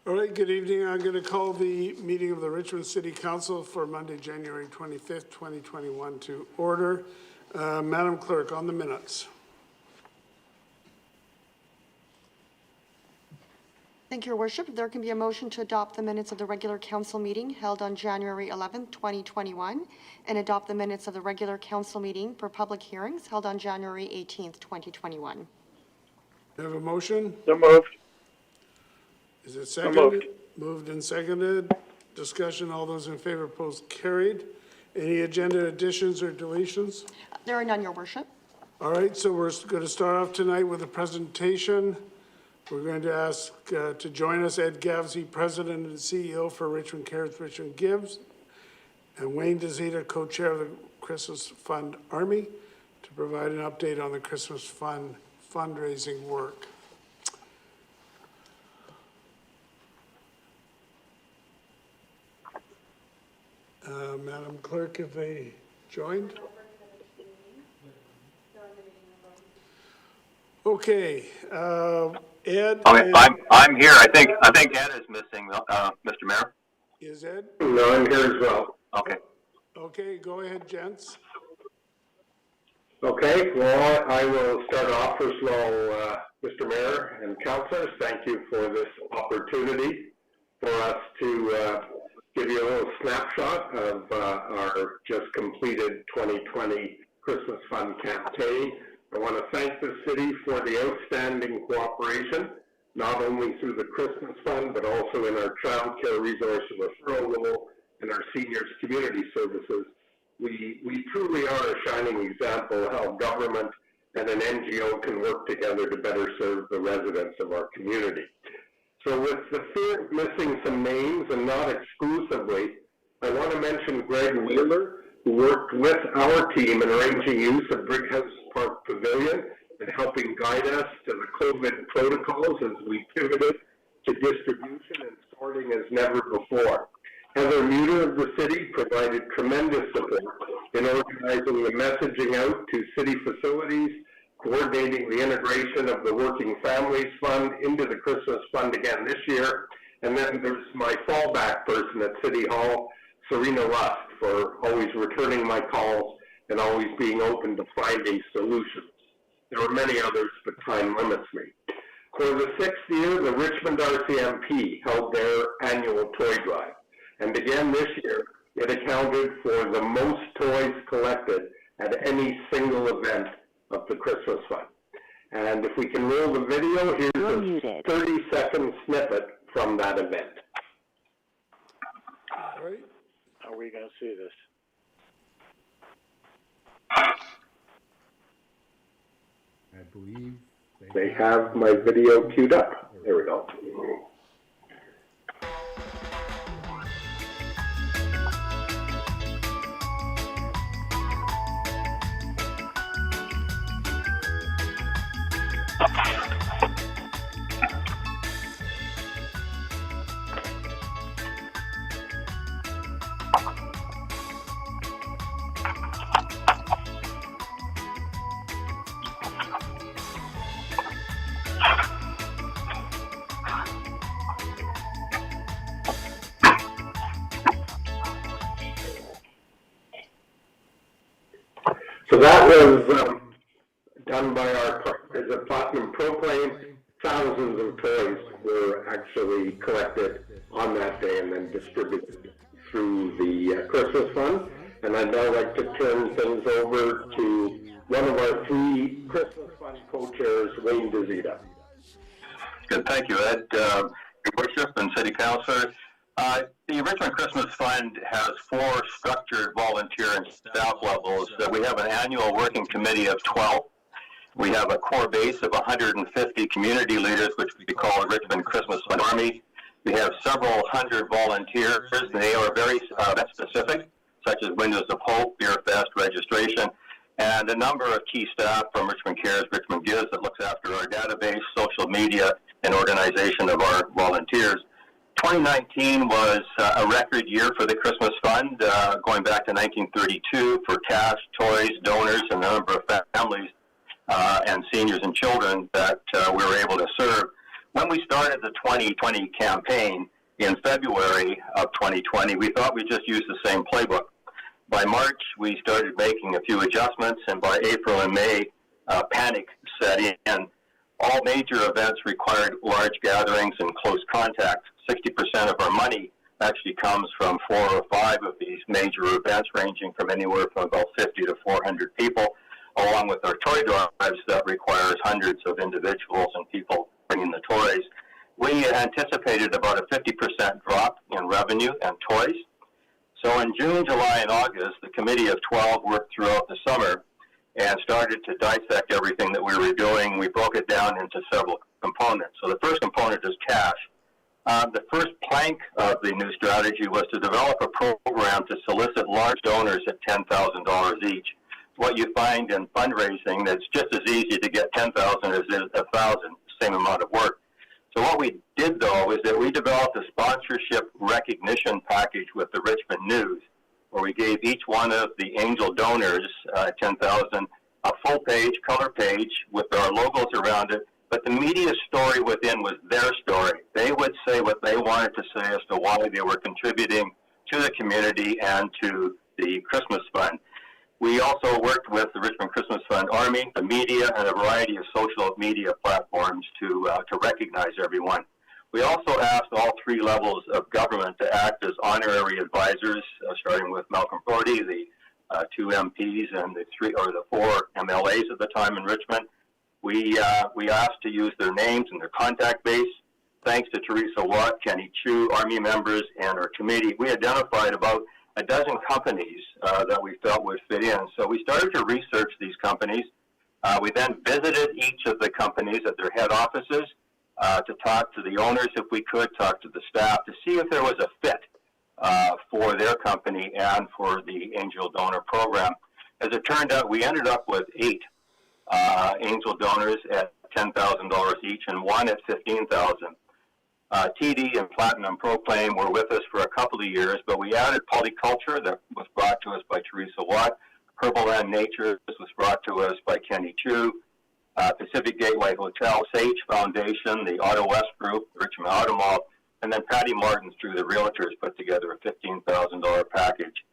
All right, good evening. I'm going to call the meeting of the Richmond City Council for Monday, January 25th, 2021 to order. Madam Clerk, on the minutes. Thank you, Your Worship. There can be a motion to adopt the minutes of the regular council meeting held on January 11th, 2021, and adopt the minutes of the regular council meeting for public hearings held on January 18th, 2021. Do you have a motion? So moved. Is it seconded? Moved and seconded. Discussion, all those in favor, opposed, carried. Any agenda additions or deletions? There are none, Your Worship. All right, so we're going to start off tonight with a presentation. We're going to ask to join us Ed Gavsey, President and CEO for Richmond Cares, Richmond Gives, and Wayne DeZita, Co-Chair of the Christmas Fund Army, to provide an update on the Christmas Fund fundraising work. Madam Clerk, have they joined? Okay, Ed. I'm here. I think Ed is missing, Mr. Mayor. Is Ed? No, I'm here as well. Okay. Okay, go ahead, gents. Okay, well, I will start off. First of all, Mr. Mayor and councilors, thank you for this opportunity for us to give you a little snapshot of our just completed 2020 Christmas Fund campaign. I want to thank the city for the outstanding cooperation, not only through the Christmas Fund, but also in our child care resource and referral role and our seniors community services. We truly are a shining example of how government and an NGO can work together to better serve the residents of our community. So with the fear of missing some names, and not exclusively, I want to mention Greg Wheeler, who worked with our team in arranging use of Brighouse Park Pavilion and helping guide us to the COVID protocols as we pivoted to distribution and sorting as never before. Heather Muter of the city provided tremendous support in organizing the messaging out to city facilities, coordinating the integration of the Working Families Fund into the Christmas Fund again this year. And then there's my fallback person at City Hall, Serena Rust, for always returning my calls and always being open to finding solutions. There are many others, but time limits me. For the 6th year, the Richmond RCMP held their annual toy drive. And again this year, it accounted for the most toys collected at any single event of the Christmas Fund. And if we can roll the video, here's a 30-second snippet from that event. All right. How are we going to see this? I believe They have my video queued up. There we go. So that was done by our partners at Platinum Proclaim. Thousands of toys were actually collected on that day and then distributed through the Christmas Fund. And I'd now like to turn things over to one of our 3 Christmas Fund co-chairs, Wayne DeZita. Good, thank you, Ed. Your Worship and City Councilor. The Richmond Christmas Fund has 4 structured volunteer and staff levels. We have an annual working committee of 12. We have a core base of 150 community leaders, which we call the Richmond Christmas Fund Army. We have several hundred volunteers, and they are very event specific, such as Windows of Hope, Beer Fest, registration, and a number of key staff from Richmond Cares, Richmond Gives, that looks after our database, social media, and organization of our volunteers. 2019 was a record year for the Christmas Fund, going back to 1932 for cash, toys, donors, and a number of families and seniors and children that we were able to serve. When we started the 2020 campaign in February of 2020, we thought we'd just use the same playbook. By March, we started making a few adjustments, and by April and May, panic set in. All major events required large gatherings and close contact. 60% of our money actually comes from 4 or 5 of these major events, ranging from anywhere from about 50 to 400 people, along with our toy drives that requires hundreds of individuals and people bringing the toys. We anticipated about a 50% drop in revenue and toys. So in June, July, and August, the committee of 12 worked throughout the summer and started to dissect everything that we were doing. We broke it down into several components. So the first component is cash. The first plank of the new strategy was to develop a program to solicit large donors at $10,000 each. What you find in fundraising, that's just as easy to get $10,000 as it is $1,000, same amount of work. So what we did, though, is that we developed a sponsorship recognition package with the Richmond News, where we gave each one of the angel donors, 10,000, a full page, color page with our logos around it. But the media story within was their story. They would say what they wanted to say as to why they were contributing to the community and to the Christmas Fund. We also worked with the Richmond Christmas Fund Army, the media, and a variety of social media platforms to recognize everyone. We also asked all 3 levels of government to act as honorary advisors, starting with Malcolm Brody, the 2 MPs, and the 4 MLAs at the time in Richmond. We asked to use their names and their contact base. Thanks to Teresa Watt, Kenny Chu, Army members, and our committee, we identified about a dozen companies that we felt would fit in. So we started to research these companies. We then visited each of the companies at their head offices to talk to the owners if we could, talk to the staff, to see if there was a fit for their company and for the angel donor program. As it turned out, we ended up with 8 angel donors at $10,000 each and 1 at $15,000. TD and Platinum Proclaim were with us for a couple of years, but we added Polyculture that was brought to us by Teresa Watt. Herbaland Nature was brought to us by Kenny Chu. Pacific Gateway Hotel, Sage Foundation, the Auto West Group, Richmond Auto Mall, and then Patty Martin through the Realtors put together a $15,000 package.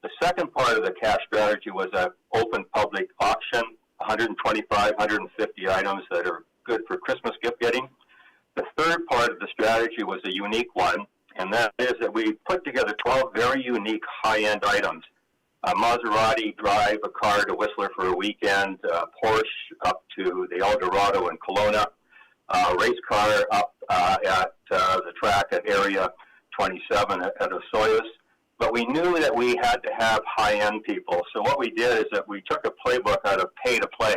The second part of the cash strategy was an open public auction, 125, 150 items that are good for Christmas gift getting. The third part of the strategy was a unique one, and that is that we put together 12 very unique high-end items. A Maserati drive, a car to Whistler for a weekend, a Porsche up to the El Dorado in Kelowna, a race car up at the track at Area 27 at Osoyoos. But we knew that we had to have high-end people. So what we did is that we took a playbook out of pay to play.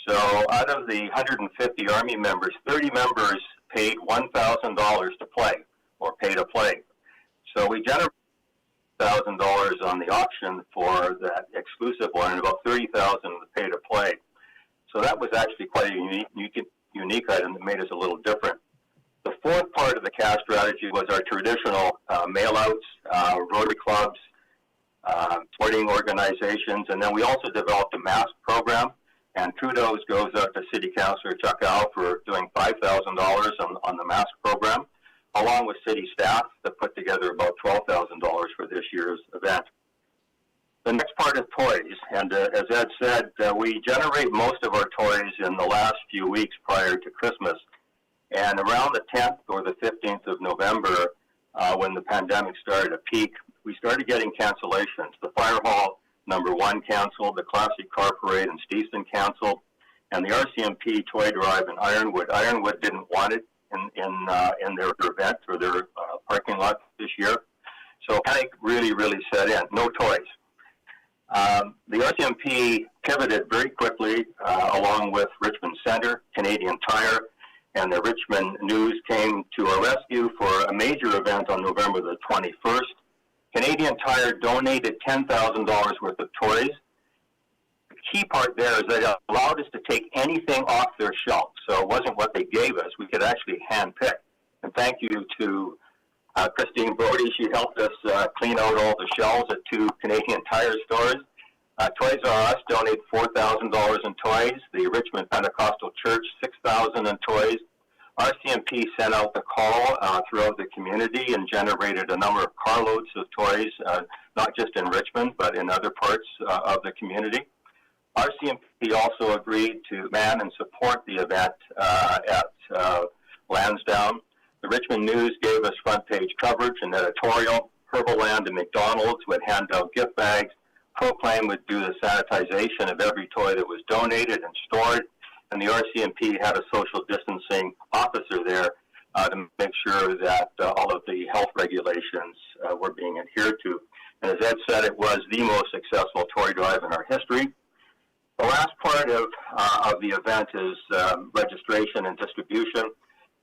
So out of the 150 Army members, 30 members paid $1,000 to play, or pay to play. So we generated $1,000 on the auction for that exclusive one, and about $30,000 the pay to play. So that was actually quite a unique item that made us a little different. The fourth part of the cash strategy was our traditional mail-outs, Rotary clubs, sporting organizations, and then we also developed a mask program. And kudos goes out to City Councillor Chuck Al for doing $5,000 on the mask program, along with city staff that put together about $12,000 for this year's event. The next part is toys, and as Ed said, we generate most of our toys in the last few weeks prior to Christmas. And around the 10th or the 15th of November, when the pandemic started to peak, we started getting cancellations. The Fire Hall #1 canceled, the Classic Car Parade in Steveston canceled, and the RCMP Toy Drive in Ironwood. Ironwood didn't want it in their event or their parking lot this year. So panic really set in. No toys. The RCMP pivoted very quickly along with Richmond Centre, Canadian Tire, and the Richmond News came to our rescue for a major event on November the 21st. Canadian Tire donated $10,000 worth of toys. The key part there is that it allowed us to take anything off their shelf. So it wasn't what they gave us. We could actually handpick. And thank you to Christine Brody. She helped us clean out all the shelves at 2 Canadian Tire stores. Toys R Us donated $4,000 in toys. The Richmond Pentecostal Church, $6,000 in toys. RCMP sent out the call throughout the community and generated a number of carloads of toys, not just in Richmond, but in other parts of the community. RCMP also agreed to man and support the event at Lansdowne. The Richmond News gave us front page coverage and editorial. Herbaland and McDonald's would hand out gift bags. Proclaim would do the sanitization of every toy that was donated and stored. And the RCMP had a social distancing officer there to make sure that all of the health regulations were being adhered to. And as Ed said, it was the most successful toy drive in our history. The last part of the event is registration and distribution.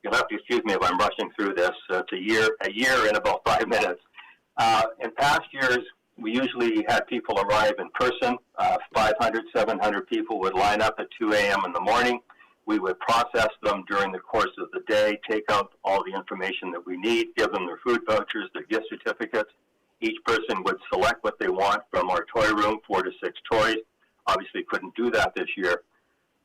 You'll have to excuse me if I'm rushing through this. It's a year in about 5 minutes. In past years, we usually had people arrive in person. 500, 700 people would line up at 2 a.m. in the morning. We would process them during the course of the day, take out all the information that we need, give them their food vouchers, their gift certificates. Each person would select what they want from our toy room, 4 to 6 toys. Obviously couldn't do that this year.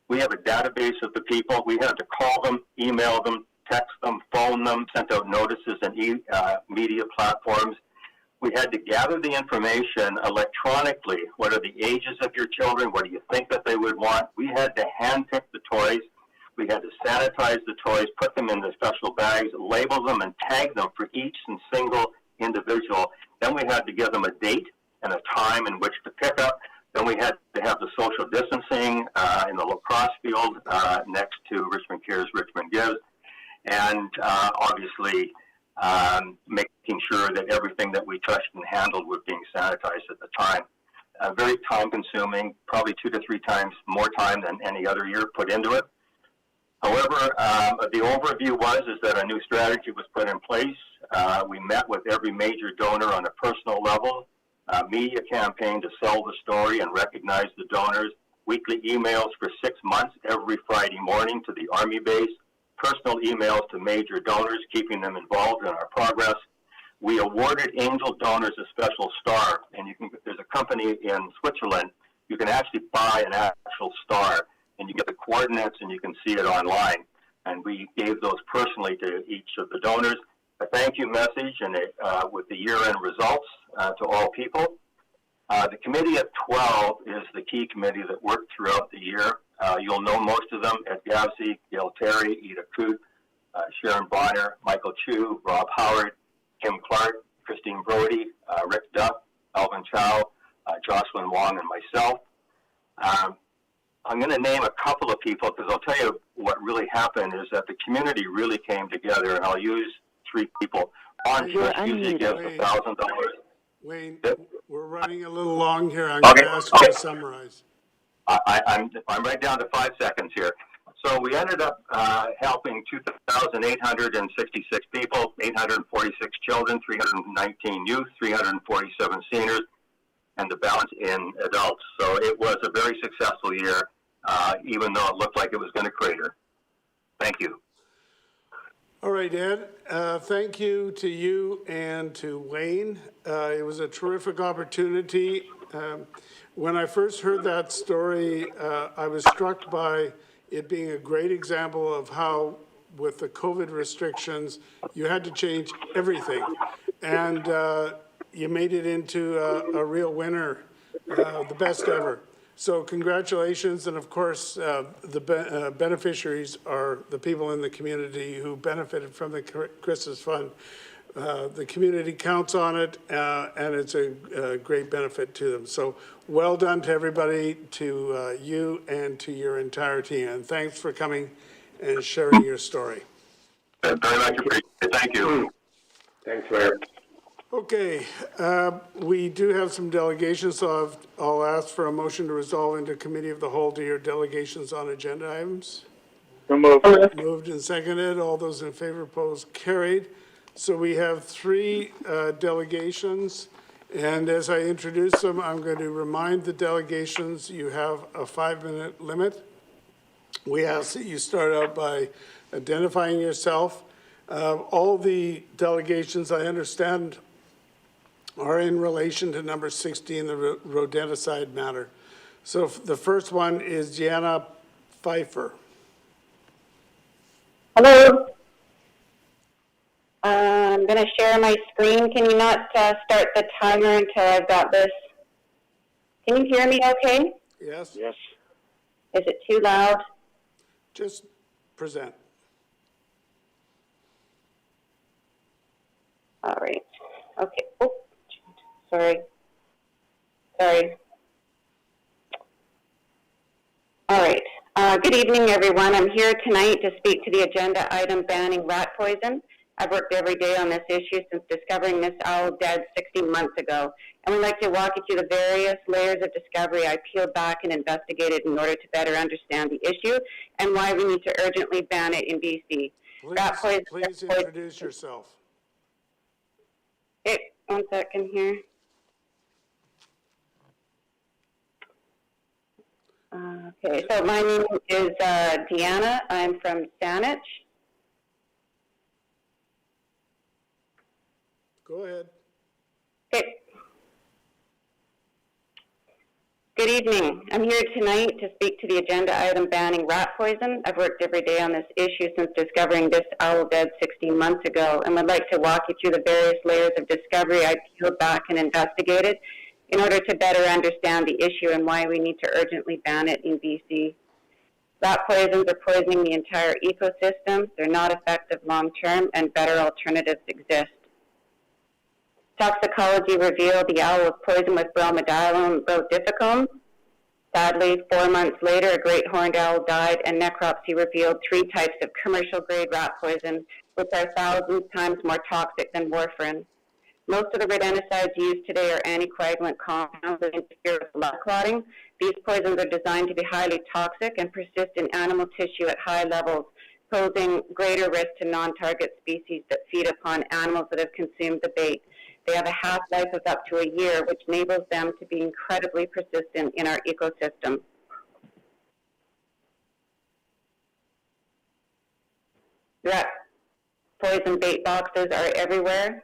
We have a database of the people. We had to call them, email them, text them, phone them, sent out notices and media platforms. We had to gather the information electronically. What are the ages of your children? What do you think that they would want? We had to handpick the toys. We had to sanitize the toys, put them in the special bags, label them, and tag them for each and single individual. Then we had to give them a date and a time in which to pick up. Then we had to have the social distancing in the lacrosse field next to Richmond Cares, Richmond Gives. And obviously, making sure that everything that we touched and handled was being sanitized at the time. Very time-consuming, probably 2 to 3 times more time than any other year put into it. However, the overview is that a new strategy was put in place. We met with every major donor on a personal level, media campaign to sell the story and recognize the donors, weekly emails for 6 months every Friday morning to the Army base, personal emails to major donors, keeping them involved in our progress. We awarded angel donors a special star, and there's a company in Switzerland, you can actually buy an actual star, and you get the coordinates and you can see it online. And we gave those personally to each of the donors. A thank you message and with the year-end results to all people. The committee at 12 is the key committee that worked throughout the year. You'll know most of them: Ed Gavsey, Gail Terry, Ida Coote, Sharon Bonner, Michael Chu, Rob Howard, Kim Clark, Christine Brody, Rick Duff, Alvin Chow, Jocelyn Wong, and myself. I'm going to name a couple of people because I'll tell you what really happened is that the community really came together, and I'll use 3 people. Ron Church usually gives $1,000. Wayne, we're running a little long here. I'm going to ask you to summarize. I'm right down to 5 seconds here. So we ended up helping 2,866 people, 846 children, 319 youth, 347 seniors, and the balance in adults. So it was a very successful year, even though it looked like it was going to crater. Thank you. All right, Ed, thank you to you and to Wayne. It was a terrific opportunity. When I first heard that story, I was struck by it being a great example of how, with the COVID restrictions, you had to change everything. And you made it into a real winner, the best ever. So congratulations, and of course, the beneficiaries are the people in the community who benefited from the Christmas Fund. The community counts on it, and it's a great benefit to them. So well done to everybody, to you and to your entire team. And thanks for coming and sharing your story. Very much appreciated. Thank you. Thanks, Mayor. Okay, we do have some delegations, so I'll ask for a motion to resolve into committee of the whole to hear delegations on agenda items. Moved and seconded. All those in favor, opposed, carried. So we have 3 delegations, and as I introduce them, I'm going to remind the delegations you have a 5-minute limit. We ask that you start out by identifying yourself. All the delegations, I understand, are in relation to number 16, the rodenticide matter. So the first one is Deanna Pfeiffer. Hello. I'm going to share my screen. Can you not start the timer until I've got this? Can you hear me okay? Yes? Yes. Is it too loud? Just present. All right. Okay. Oh, sorry. All right. Good evening, everyone. I'm here tonight to speak to the agenda item banning rat poison. I've worked every day on this issue since discovering this owl dead 16 months ago. And we'd like to walk you through the various layers of discovery I peeled back and investigated in order to better understand the issue and why we need to urgently ban it in BC. Please introduce yourself. Okay, 1 second here. Okay, so my name is Deanna. I'm from Saanich. Go ahead. Okay. Good evening. I'm here tonight to speak to the agenda item banning rat poison. I've worked every day on this issue since discovering this owl dead 16 months ago, and would like to walk you through the various layers of discovery I peeled back and investigated in order to better understand the issue and why we need to urgently ban it in BC. Rat poisons are poisoning the entire ecosystem. They're not effective long-term, and better alternatives exist. Toxicology revealed the owl was poisoned with bromadiolone rotificum. Sadly, 4 months later, a great horned owl died, and necropsy revealed 3 types of commercial-grade rat poison, which are thousands times more toxic than warfarin. Most of the rodenticides used today are anticoagulant compounds that interfere with blood clotting. These poisons are designed to be highly toxic and persist in animal tissue at high levels, posing greater risk to non-target species that feed upon animals that have consumed the bait. They have a half-life of up to a year, which enables them to be incredibly persistent in our ecosystem. Rat poison bait boxes are everywhere.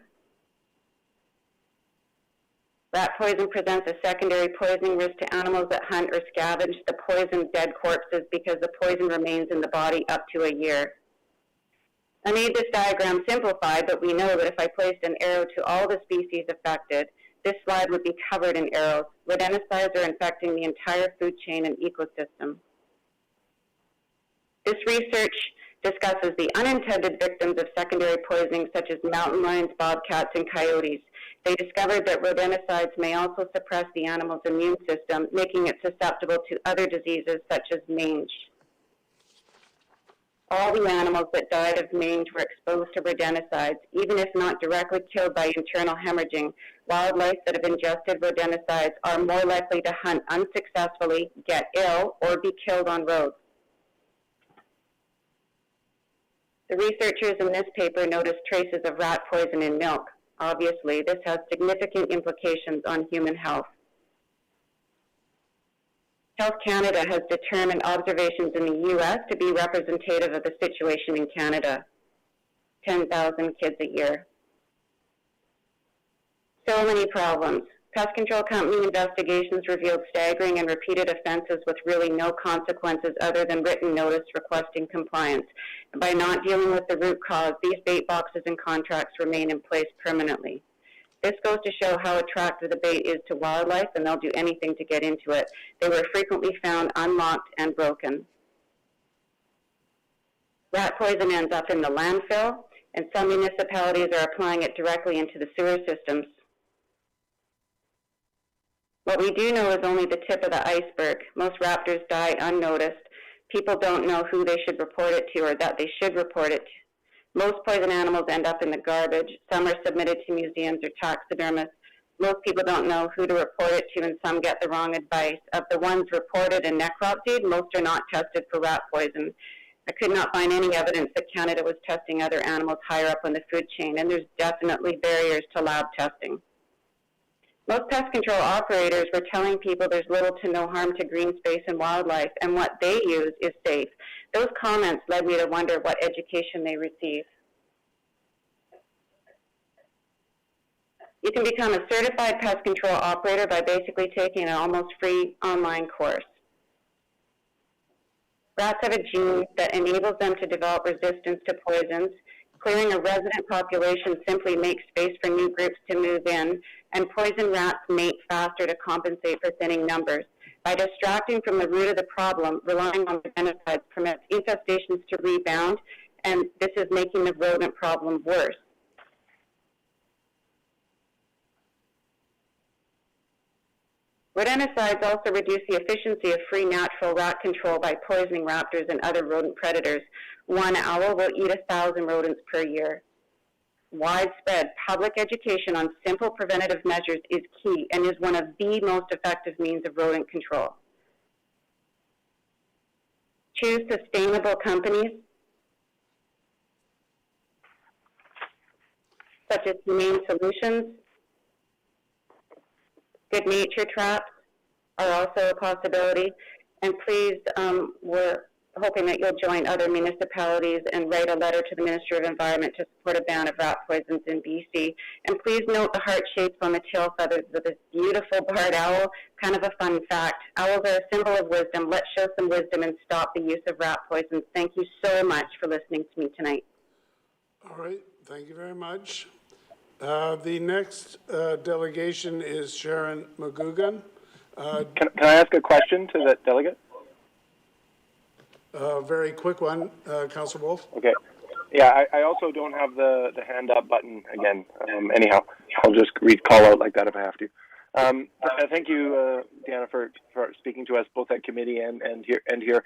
Rat poison presents a secondary poisoning risk to animals that hunt or scavenge the poisoned dead corpses because the poison remains in the body up to a year. I made this diagram simplified, but we know that if I placed an arrow to all the species affected, this slide would be covered in arrows. Rodenticides are infecting the entire food chain and ecosystem. This research discusses the unintended victims of secondary poisoning, such as mountain lions, bobcats, and coyotes. They discovered that rodenticides may also suppress the animal's immune system, making it susceptible to other diseases such as mange. All the animals that died of mange were exposed to rodenticides, even if not directly killed by internal hemorrhaging. Wildlife that have ingested rodenticides are more likely to hunt unsuccessfully, get ill, or be killed on roads. The researchers in this paper noticed traces of rat poison in milk. Obviously, this has significant implications on human health. Health Canada has determined observations in the U.S. to be representative of the situation in Canada. 10,000 kids a year. So many problems. Pest control company investigations revealed staggering and repeated offenses with really no consequences other than written notice requesting compliance. And by not dealing with the root cause, these bait boxes and contracts remain in place permanently. This goes to show how attractive the bait is to wildlife, and they'll do anything to get into it. They were frequently found unlocked and broken. Rat poison ends up in the landfill, and some municipalities are applying it directly into the sewer systems. What we do know is only the tip of the iceberg. Most raptors die unnoticed. People don't know who they should report it to or that they should report it to. Most poison animals end up in the garbage. Some are submitted to museums or taxidermists. Most people don't know who to report it to, and some get the wrong advice. Of the ones reported and necropsied, most are not tested for rat poison. I could not find any evidence that Canada was testing other animals higher up on the food chain, and there's definitely barriers to lab testing. Most pest control operators were telling people there's little to no harm to green space and wildlife, and what they use is safe. Those comments led me to wonder what education they receive. You can become a certified pest control operator by basically taking an almost free online course. Rats have a gene that enables them to develop resistance to poisons. Clearing a resident population simply makes space for new groups to move in, and poison rats mate faster to compensate for thinning numbers. By distracting from the root of the problem, relying on rodenticides permits infestations to rebound, and this is making the rodent problem worse. Rodenticides also reduce the efficiency of free natural rat control by poisoning raptors and other rodent predators. One owl will eat 1,000 rodents per year. Widespread public education on simple preventative measures is key and is one of the most effective means of rodent control. Choose sustainable companies, such as Humane Solutions. Good nature traps are also a possibility. And please, we're hoping that you'll join other municipalities and write a letter to the Ministry of Environment to support a ban of rat poisons in BC. And please note the heart shapes on the tail feathers of this beautiful barred owl. Kind of a fun fact. Owls are a symbol of wisdom. Let's show some wisdom and stop the use of rat poisons. Thank you so much for listening to me tonight. All right, thank you very much. The next delegation is Sharon McGugan. Can I ask a question to the delegate? Very quick one, Councillor Wolf. Okay. Yeah, I also don't have the hand up button again. Anyhow, I'll just call out like that if I have to. Thank you, Deanna, for speaking to us both at committee and here.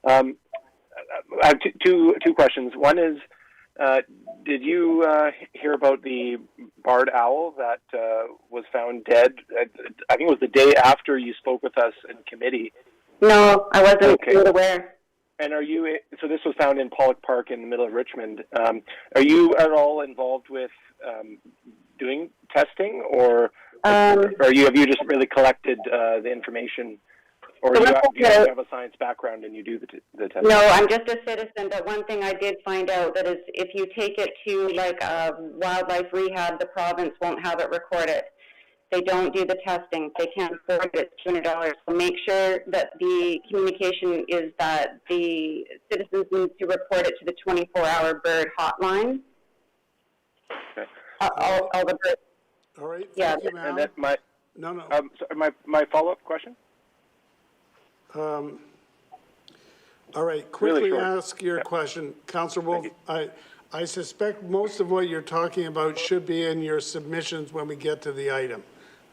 I have two questions. One is, did you hear about the barred owl that was found dead? I think it was the day after you spoke with us in committee. No, I wasn't aware. And are you, so this was found in Pollock Park in the middle of Richmond. Are you at all involved with doing testing, or have you just really collected the information? Or do you have a science background and you do the testing? No, I'm just a citizen, but one thing I did find out that is if you take it to like a wildlife rehab, the province won't have it recorded. They don't do the testing. They can't afford it. It's $200. So make sure that the communication is that the citizens need to report it to the 24-hour bird hotline. Okay. All the birds. All right, Yeah. thank you, ma'am. And that my my follow-up question. All right, quickly Really ask your question. Councillor Wolf, I suspect most of what you're talking about should be in your submissions when we get to the item.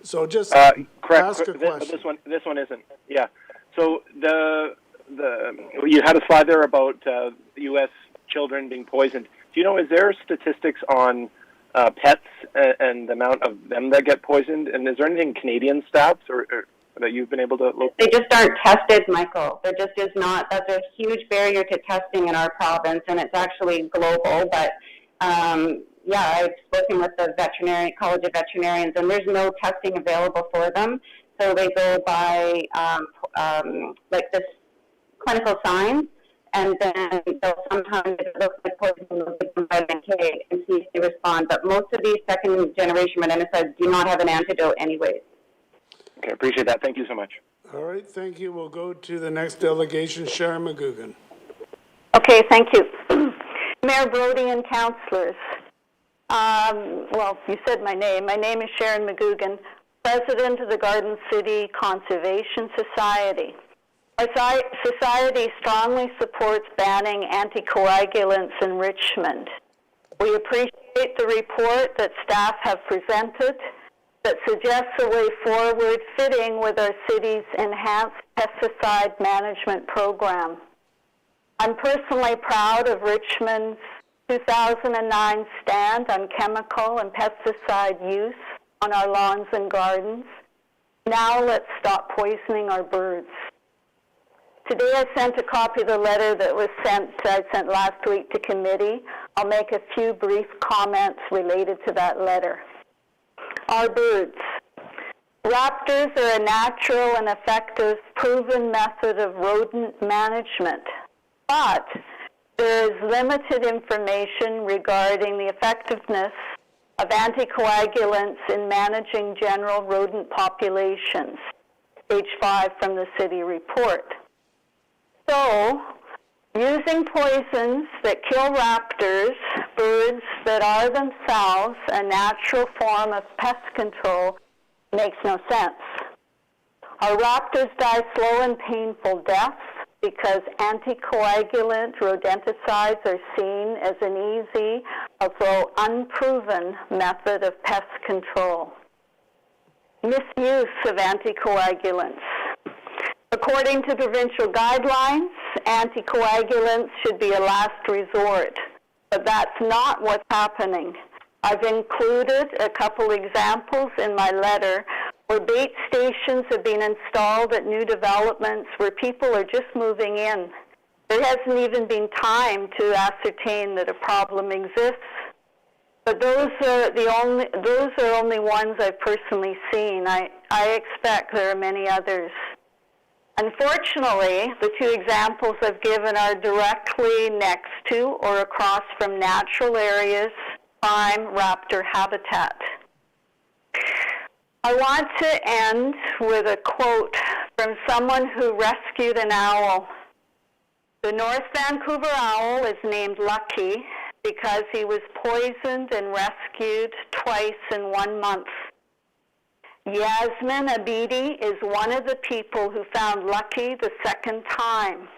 So just correct. ask a question. This one isn't. Yeah. So you had a slide there about U.S. children being poisoned. Do you know, is there statistics on pets and the amount of them that get poisoned? And is there anything Canadian stats or that you've been able to look? They just aren't tested, Michael. There just is not. That's a huge barrier to testing in our province, and it's actually global. But yeah, I've spoken with the College of Veterinarians, and there's no testing available for them. So they go by like this clinical signs, and then they'll sometimes, if it looks like poison, they'll give them vitamin K and see if they respond. But most of these second-generation rodenticides do not have an antidote anyways. Okay, appreciate that. Thank you so much. All right, thank you. We'll go to the next delegation, Sharon McGugan. Okay, thank you. Mayor Brody and councillors. Well, you said my name. My name is Sharon McGugan, president of the Garden City Conservation Society. Our society strongly supports banning anticoagulants in Richmond. We appreciate the report that staff have presented that suggests a way forward fitting with our city's enhanced pesticide management program. I'm personally proud of Richmond's 2009 stand on chemical and pesticide use on our lawns and gardens. Now let's stop poisoning our birds. Today I sent a copy of the letter that I sent last week to committee. I'll make a few brief comments related to that letter. Our birds. Raptors are a natural and effective proven method of rodent management, but there is limited information regarding the effectiveness of anticoagulants in managing general rodent populations. Page 5 from the city report. So, Using poisons that kill raptors, birds that are themselves a natural form of pest control, makes no sense. Our raptors die slow and painful deaths because anticoagulant rodenticides are seen as an easy, although unproven, method of pest control. Misuse of anticoagulants. According to provincial guidelines, anticoagulants should be a last resort, but that's not what's happening. I've included a couple examples in my letter where bait stations have been installed at new developments where people are just moving in. There hasn't even been time to ascertain that a problem exists. But those are only ones I've personally seen. I expect there are many others. Unfortunately, the two examples I've given are directly next to or across from natural areas, prime raptor habitat. I want to end with a quote from someone who rescued an owl. The North Vancouver owl is named Lucky because he was poisoned and rescued twice in 1 month. Yasmin Abidi is one of the people who found Lucky the second time.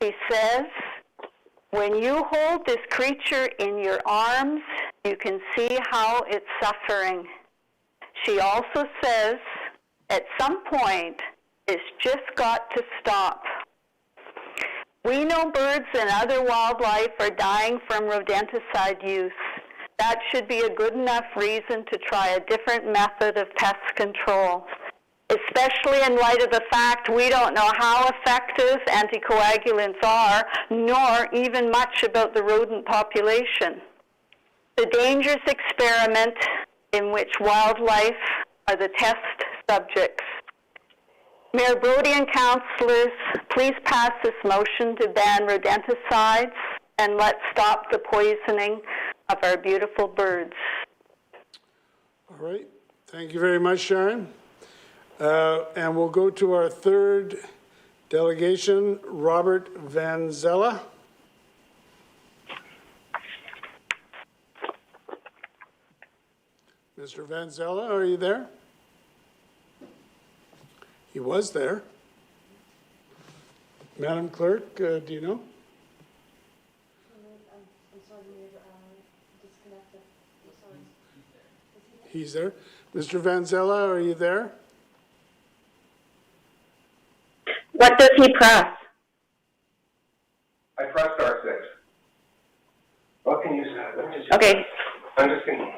He says, when you hold this creature in your arms, you can see how it's suffering. She also says, at some point, it's just got to stop. We know birds and other wildlife are dying from rodenticide use. That should be a good enough reason to try a different method of pest control, especially in light of the fact we don't know how effective anticoagulants are, nor even much about the rodent population. The dangerous experiment in which wildlife are the test subjects. Mayor Brody and councillors, please pass this motion to ban rodenticides and let's stop the poisoning of our beautiful birds. All right. Thank you very much, Sharon. And we'll go to our third delegation, Robert Van Zella. Mr. Van Zella, are you there? He was there. Madam Clerk, do you know? He's there. Mr. Van Zella, are you there? What does he press? I pressed R6. What can you say? Okay. I'm just going.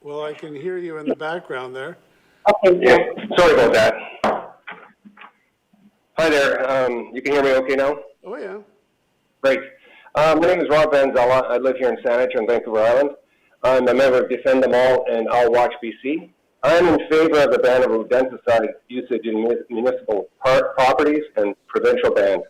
Well, I can hear you in the background there. Okay. Yeah, sorry about that. Hi there. You can hear me okay now? Oh, yeah. Great. My name is Rob Van Zella. I live here in Saanich on Vancouver Island. I'm a member of Defend Them All and I'll Watch BC. I'm in favor of the ban of rodenticide usage in municipal properties and provincial bans.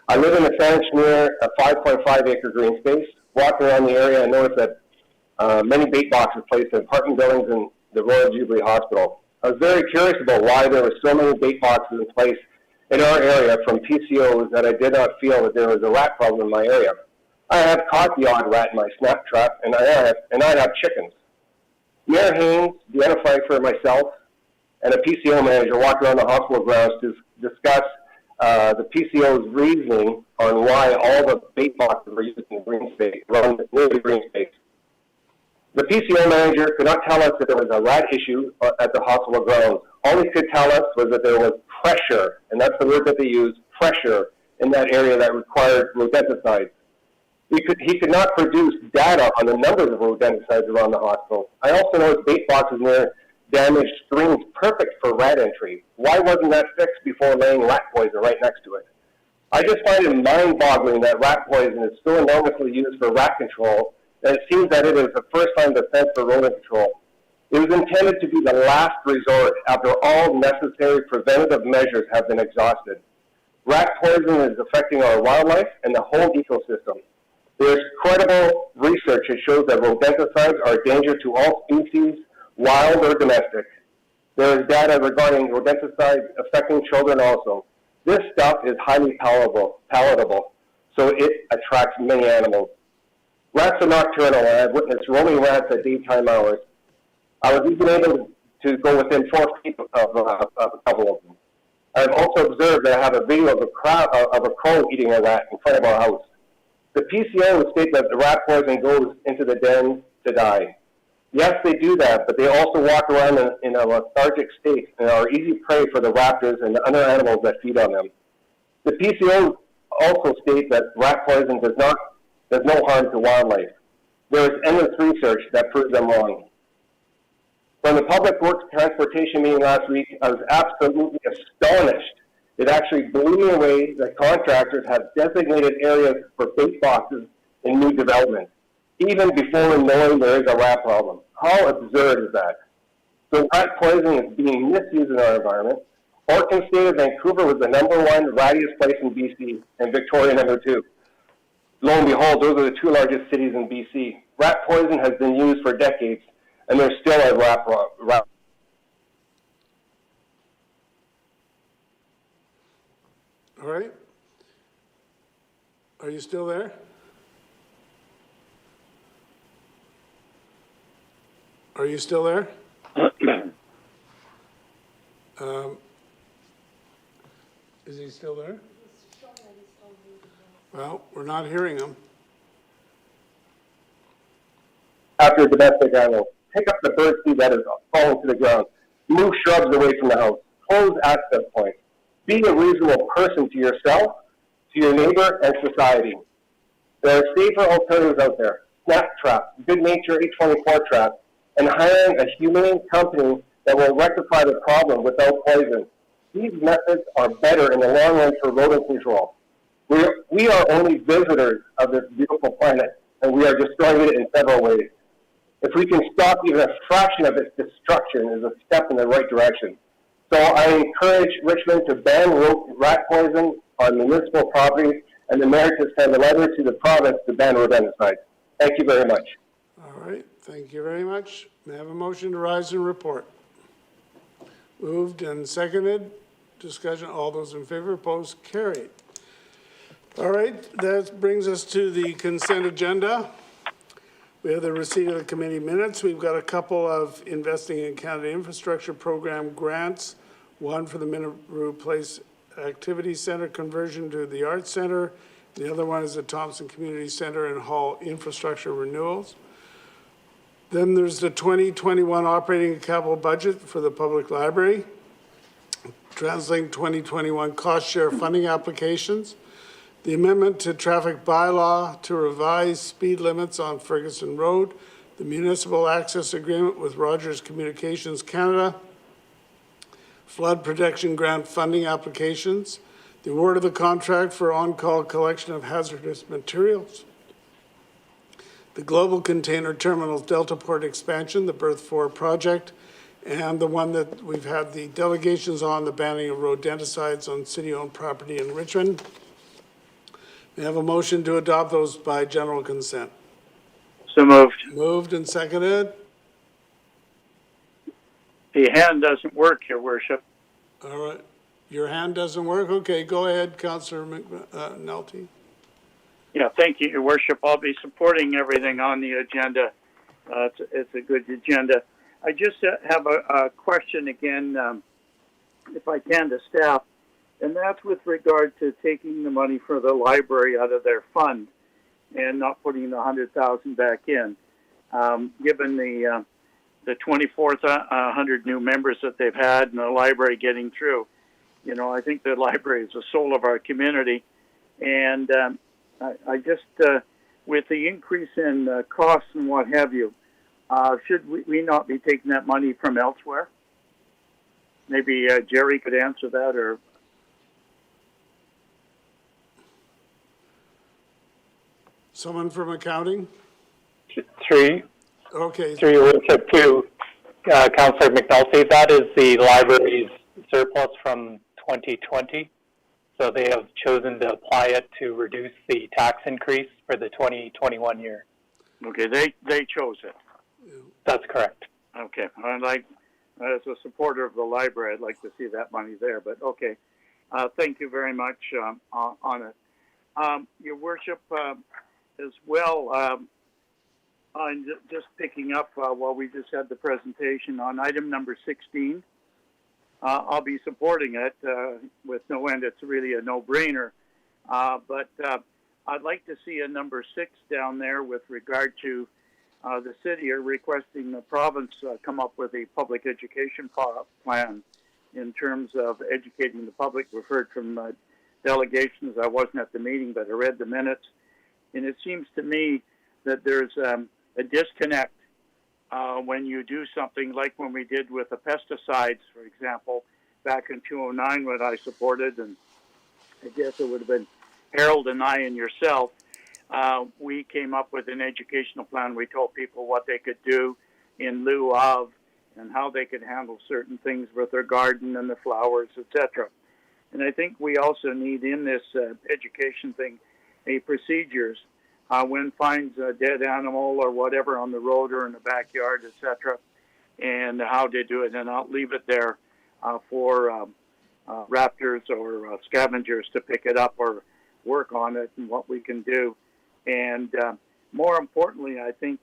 I live in the Saanich near a 5.5 acre green space. Walking around the area, I noticed that many bait boxes placed in parking buildings in the Royal Jubilee Hospital. I was very curious about why there were so many bait boxes in place in our area from PCOs that I did not feel that there was a rat problem in my area. I have caught the odd rat in my snap trap, and I have chickens. Mayor Haynes, the identifier myself, and a PCO manager walked around the hospital grounds to discuss the PCO's reasoning on why all the bait boxes were used in the green space, around near the green space. The PCO manager could not tell us that there was a rat issue at the hospital grounds. All he could tell us was that there was pressure, and that's the word that they used, pressure, in that area that required rodenticides. He could not produce data on the numbers of rodenticides around the hospital. I also noticed bait boxes near damaged screens perfect for rat entry. Why wasn't that fixed before laying rat poison right next to it? I just find it mind-boggling that rat poison is so enormously used for rat control, and it seems that it is the first-line defense for rodent control. It was intended to be the last resort after all necessary preventative measures have been exhausted. Rat poison is affecting our wildlife and the whole ecosystem. There's credible research that shows that rodenticides are a danger to all species, wild or domestic. There is data regarding rodenticides affecting children also. This stuff is highly palatable. so it attracts many animals. Rats are nocturnal, and I've witnessed roaming rats at daytime hours. I was even able to go within 4 feet of a couple of them. I've also observed that I have a video of a crow eating a rat in front of our house. The PCO state that the rat poison goes into the den to die. Yes, they do that, but they also walk around in a lethargic state and are easy prey for the raptors and the other animals that feed on them. The PCO also states that rat poison does no harm to wildlife. There is endless research that proves them wrong. From the Public Works Transportation meeting last week, I was absolutely astonished. It actually blew me away that contractors have designated areas for bait boxes in new development, even before knowing there is a rat problem. How absurd is that? So rat poisoning is being misused in our environment. Orkin State of Vancouver was the #1 rattiest place in BC, and Victoria #2. Lo and behold, those are the 2 largest cities in BC. Rat poison has been used for decades, and there's still a rat. All right. Are you still there? Are you still there? Is he still there? Well, we're not hearing him. After domestic animals, pick up the bird seed that is falling to the ground. Move shrubs away from the house. Close access points. Be a reasonable person to yourself, to your neighbor, and society. There are safer alternatives out there. Snap traps, good nature H24 traps, and hiring a humane company that will rectify the problem without poison. These methods are better in the long run for rodent control. We are only visitors of this beautiful planet, and we are destroying it in several ways. If we can stop even a fraction of its destruction, is a step in the right direction. So I encourage Richmond to ban rat poison on municipal properties, and the mayor to send a letter to the province to ban rodenticide. Thank you very much. All right, thank you very much. May I have a motion to rise and report? Moved and seconded. Discussion, all those in favor, opposed, carried. All right, that brings us to the consent agenda. We have the receipt of the committee minutes. We've got a couple of Investing in Canada Infrastructure Program grants, one for the Minaroo Place Activity Center conversion to the Arts Center. The other one is the Thompson Community Center and Hall infrastructure renewals. Then there's the 2021 operating and capital budget for the public library, translating 2021 cost share funding applications, the amendment to traffic bylaw to revise speed limits on Ferguson Road, the municipal access agreement with Rogers Communications Canada, flood protection grant funding applications, the award of the contract for on-call collection of hazardous materials, the Global Container Terminals Deltaport expansion, the Berth 4 project, and the one that we've had the delegations on, the banning of rodenticides on city-owned property in Richmond. We have a motion to adopt those by general consent. So moved. Moved and seconded. The hand doesn't work, Your Worship. All right. Your hand doesn't work? Okay, go ahead, Councillor Nelty. Yeah, thank you, Your Worship. I'll be supporting everything on the agenda. It's a good agenda. I just have a question again, if I can, to staff, and that's with regard to taking the money for the library out of their fund and not putting the $100,000 back in. Given the 2,400 new members that they've had and the library getting through, you know, I think the library is the soul of our community, and I just, with the increase in costs and what have you, should we not be taking that money from elsewhere? Maybe Jerry could answer that, or... Someone from accounting? Through Okay. your worship to Councillor McNulty, that is the library's surplus from 2020. So they have chosen to apply it to reduce the tax increase for the 2021 year. Okay, they chose it. That's correct. Okay, I'd like, as a supporter of the library, I'd like to see that money there, but okay. Thank you very much on it. Your Worship, as well, on just picking up while we just had the presentation on item number 16, I'll be supporting it with no end. It's really a no-brainer. But I'd like to see a number 6 down there with regard to the city are requesting the province come up with a public education plan in terms of educating the public. We've heard from delegations. I wasn't at the meeting, but I read the minutes. And it seems to me that there's a disconnect when you do something like when we did with the pesticides, for example, back in 2009 when I supported, and I guess it would have been Harold and I and yourself, we came up with an educational plan. We told people what they could do in lieu of and how they could handle certain things with their garden and the flowers, etc. And I think we also need in this education thing a procedures when finds a dead animal or whatever on the road or in the backyard, etc., and how to do it. And I'll leave it there for raptors or scavengers to pick it up or work on it and what we can do. And more importantly, I think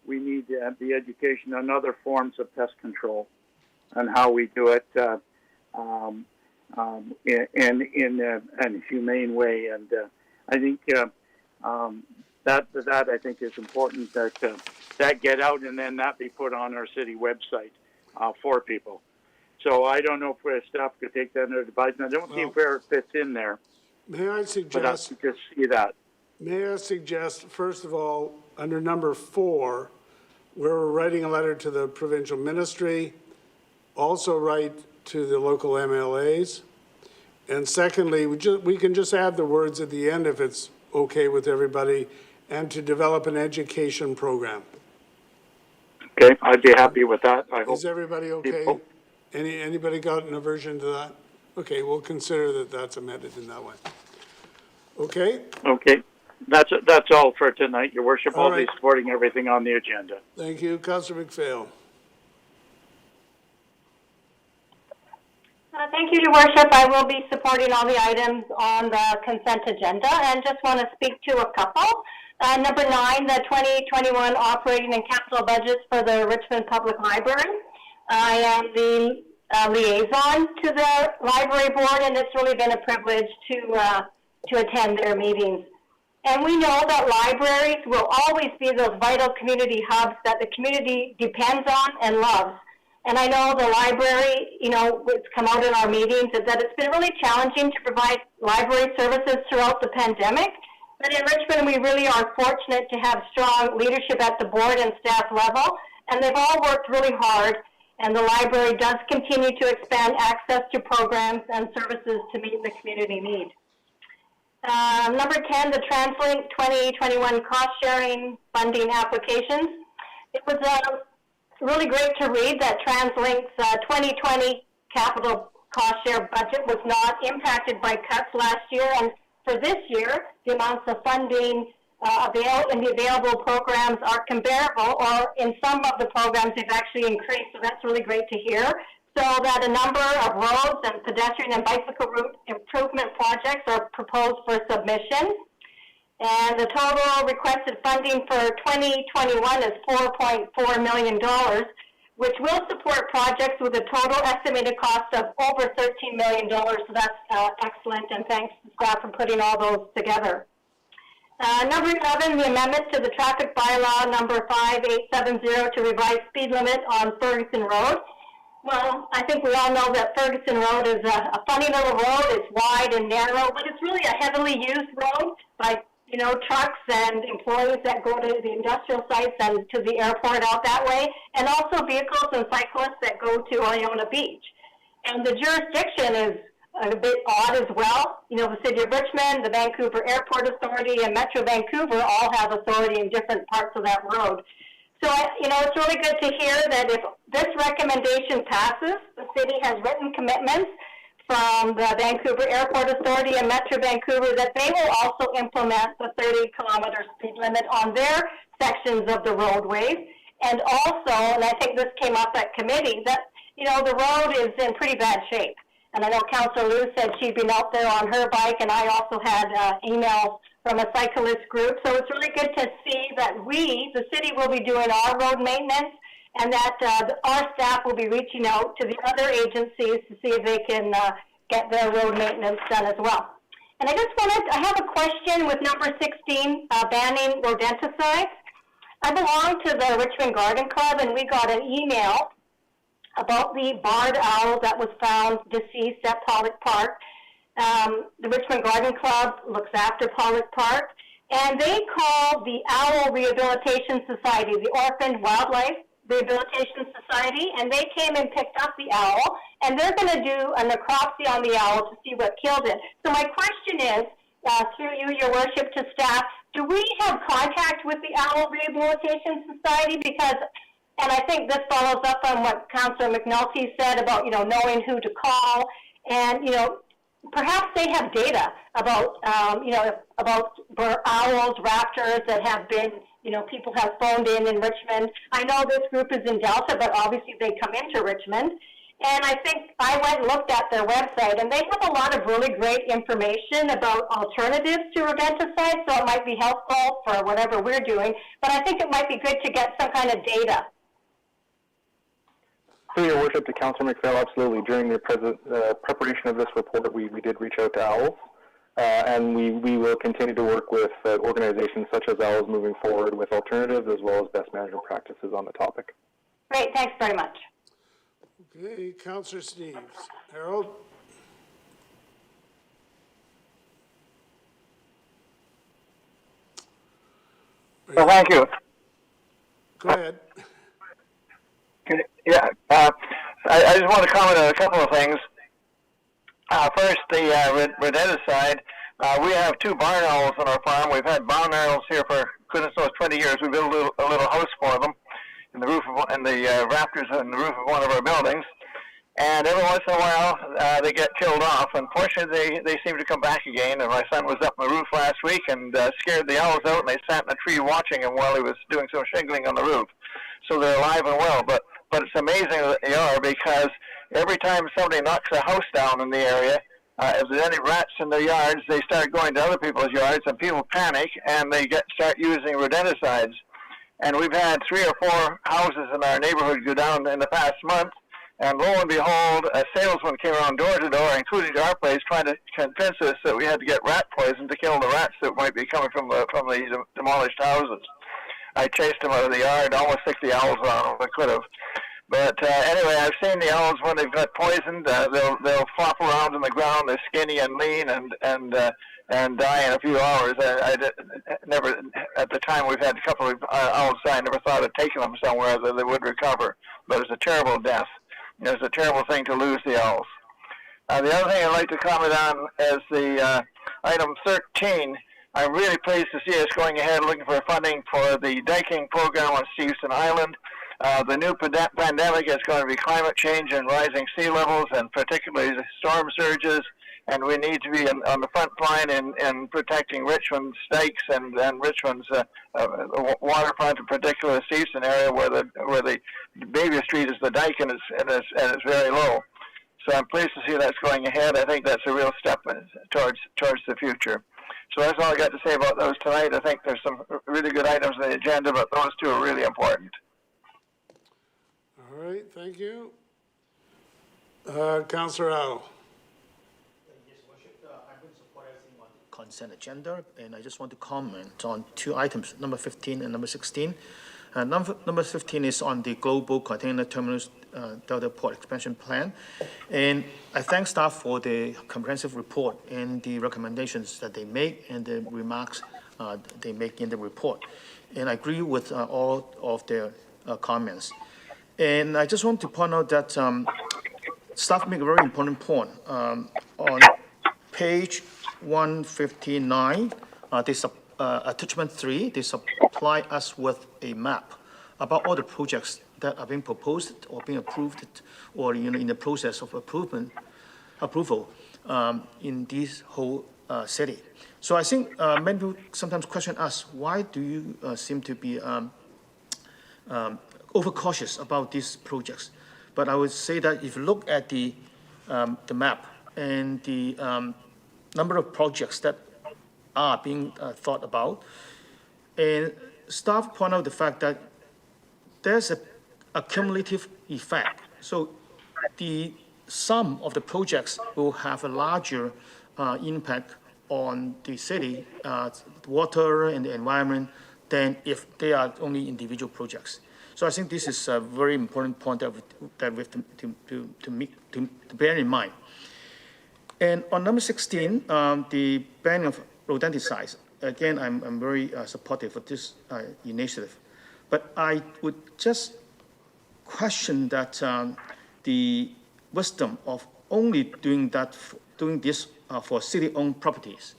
we need the education on other forms of pest control and how we do it in a humane way. And I think that I think is important that get out and then that be put on our city website for people. So I don't know if staff could take that under advisement. I don't see where it fits in there. May I But I suggest, can just see that. first of all, under number 4, where we're writing a letter to the provincial ministry, also write to the local MLAs. And secondly, we can just add the words at the end if it's okay with everybody, and to develop an education program. Okay, I'd be happy with that. I hope Is everybody okay? people- Anybody got an aversion to that? Okay, we'll consider that that's amended in that way. Okay, Okay, that's all for tonight, Your Worship. All I'll be right. supporting everything on the agenda. thank you. Councillor McPhail. Thank you, Your Worship. I will be supporting all the items on the consent agenda and just want to speak to a couple. Number 9, the 2021 operating and capital budgets for the Richmond Public Library. I am the liaison to the library board, and it's really been a privilege to attend their meetings. And we know that libraries will always be those vital community hubs that the community depends on and loves. And I know the library, what's come out in our meetings is that it's been really challenging to provide library services throughout the pandemic. But in Richmond, we really are fortunate to have strong leadership at the board and staff level, and they've all worked really hard. And the library does continue to expand access to programs and services to meet the community need. Number 10, the TransLink 2021 cost-sharing funding applications. It was really great to read that TransLink's 2020 capital cost-share budget was not impacted by cuts last year. And for this year, the amounts of funding in the available programs are comparable, or in some of the programs they've actually increased, so that's really great to hear. So that a number of roads and pedestrian and bicycle route improvement projects are proposed for submission. And the total requested funding for 2021 is $4.4 million, which will support projects with a total estimated cost of over $13 million. So that's excellent, and thanks to staff for putting all those together. Number 11, the amendment to the traffic bylaw number 5870 to revise speed limit on Ferguson Road. Well, I think we all know that Ferguson Road is a funny little road. It's wide and narrow, but it's really a heavily used road by trucks and employees that go to the industrial sites and to the airport out that way, and also vehicles and cyclists that go to Iona Beach. And the jurisdiction is a bit odd as well. The City of Richmond, the Vancouver Airport Authority, and Metro Vancouver all have authority in different parts of that road. So, it's really good to hear that if this recommendation passes, the city has written commitments from the Vancouver Airport Authority and Metro Vancouver that they will also implement the 30-kilometer speed limit on their sections of the roadways. And also, and I think this came up at committee, that, the road is in pretty bad shape. And I know Councillor Lou said she'd been out there on her bike, and I also had emails from a cyclist group. So it's really good to see that we, the city, will be doing our road maintenance, and that our staff will be reaching out to the other agencies to see if they can get their road maintenance done as well. And I have a question with number 16, banning rodenticides. I belong to the Richmond Garden Club, and we got an email about the barred owl that was found deceased at Pollock Park. The Richmond Garden Club looks after Pollock Park, and they call the Owl Rehabilitation Society, the Orphaned Wildlife Rehabilitation Society, and they came and picked up the owl, and they're going to do a necropsy on the owl to see what killed it. So my question is, through you, Your Worship, to staff, do we have contact with the Owl Rehabilitation Society? Because, and I think this follows up on what Councillor McNulty said about, knowing who to call, and, perhaps they have data about, about owls, raptors that have been, people have phoned in Richmond. I know this group is in Delta, but obviously they come into Richmond. And I think I went and looked at their website, and they have a lot of really great information about alternatives to rodenticides, so it might be helpful for whatever we're doing. But I think it might be good to get some kind of data. Through Your Worship, to Councillor McPhail, absolutely. During the preparation of this report, we did reach out to OWLS, and we will continue to work with organizations such as OWLS moving forward with alternatives as well as best management practices on the topic. Great, thanks very much. Okay, Councillor Steves. Harold? Well, thank you. Go ahead. Yeah, I just want to comment on a couple of things. First, the rodenticide. We have 2 barn owls on our farm. We've had barn owls here for goodness knows 20 years. We built a little house for them in the roof of, and the rafters in the roof of one of our buildings. And every once in a while, they get killed off. Unfortunately, they seem to come back again. And my son was up on the roof last week and scared the owls out, and they sat in a tree watching him while he was doing some shingling on the roof. So they're alive and well. But it's amazing that they are, because every time somebody knocks a house down in the area, if there's any rats in their yards, they start going to other people's yards, and people panic, and they start using rodenticides. And we've had 3 or 4 houses in our neighborhood go down in the past month, and lo and behold, a salesman came around door to door, including to our place, trying to convince us that we had to get rat poison to kill the rats that might be coming from the demolished houses. I chased them out of the yard, almost 60 owls on them, I could have. But anyway, I've seen the owls when they've got poisoned. They'll flop around on the ground. They're skinny and lean and die in a few hours. I never, at the time we've had a couple of owls die, I never thought of taking them somewhere that they would recover. But it's a terrible death. It's a terrible thing to lose the owls. The other thing I'd like to comment on is the item 13. I'm really pleased to see us going ahead looking for funding for the diking program on Stevenson Island. The new pandemic is going to be climate change and rising sea levels, and particularly the storm surges, and we need to be on the front line in protecting Richmond's dikes and Richmond's waterfront, in particular the Stevenson area where the Baby Street is the dike and it's very low. So I'm pleased to see that's going ahead. I think that's a real step towards the future. So that's all I got to say about those tonight. I think there's some really good items on the agenda, but those 2 are really important. All right, thank you. Councillor Owl. Yes, Worship, I'm going to support everything on the consent agenda, and I just want to comment on 2 items, number 15 and number 16. Number 15 is on the Global Container Terminals Delta Port Expansion Plan. And I thank staff for the comprehensive report and the recommendations that they make and the remarks they make in the report. And I agree with all of their comments. And I just want to point out that staff make a very important point. On page 159, attachment 3, they supply us with a map about all the projects that are being proposed or being approved or in the process of approval in this whole city. So I think many people sometimes question us, why do you seem to be overcautious about these projects? But I would say that if you look at the the map and the number of projects that are being thought about. And staff point out the fact that there's a cumulative effect. So the sum of the projects will have a larger impact on the city, water and the environment, than if they are only individual projects. So I think this is a very important point that we have to bear in mind. And on number 16, the ban of rodenticides. Again, I'm very supportive of this initiative, but I would just question that the wisdom of only doing this for city-owned properties,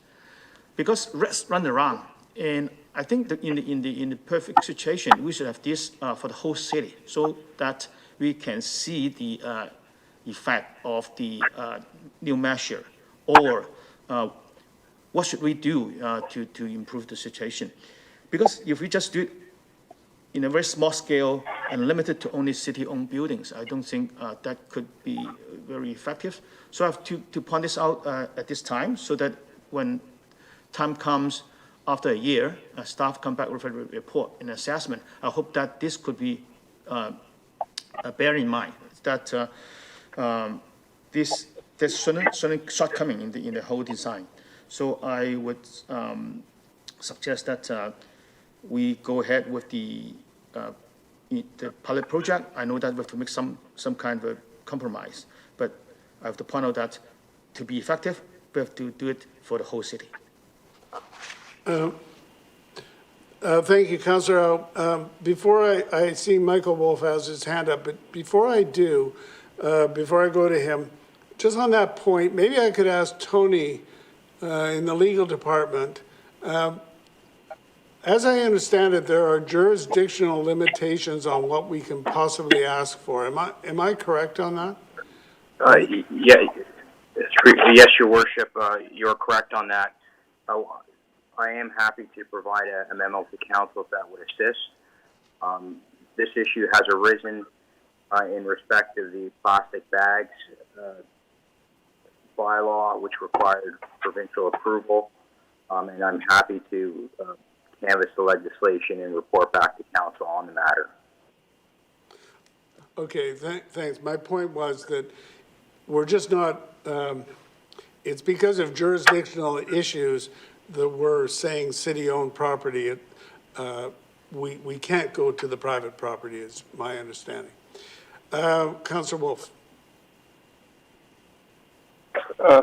because rats run around, and I think that in the perfect situation, we should have this for the whole city, so that we can see the effect of the new measure, or what should we do to improve the situation? Because if we just do it in a very small scale and limited to only city-owned buildings, I don't think that could be very effective. So I have to point this out at this time, so that when time comes after a year, staff come back with a report and assessment. I hope that this could be bear in mind that there's certain shortcoming in the whole design. So I would suggest that we go ahead with the pilot project. I know that we have to make some kind of a compromise, but I have to point out that to be effective, we have to do it for the whole city. Thank you, Councillor. Before I see Michael Wolf has his hand up, but before I do, before I go to him, just on that point, maybe I could ask Tony in the legal department. As I understand it, there are jurisdictional limitations on what we can possibly ask for. Am I correct on that? Yeah, yes, Your Worship, you're correct on that. I am happy to provide a memo to council if that would assist. This issue has arisen in respect of the plastic bags bylaw, which required provincial approval, and I'm happy to canvass the legislation and report back to council on the matter. Okay, thanks. My point was that we're just not, it's because of jurisdictional issues that we're saying city-owned property. We can't go to the private property, is my understanding. Councillor Wolf.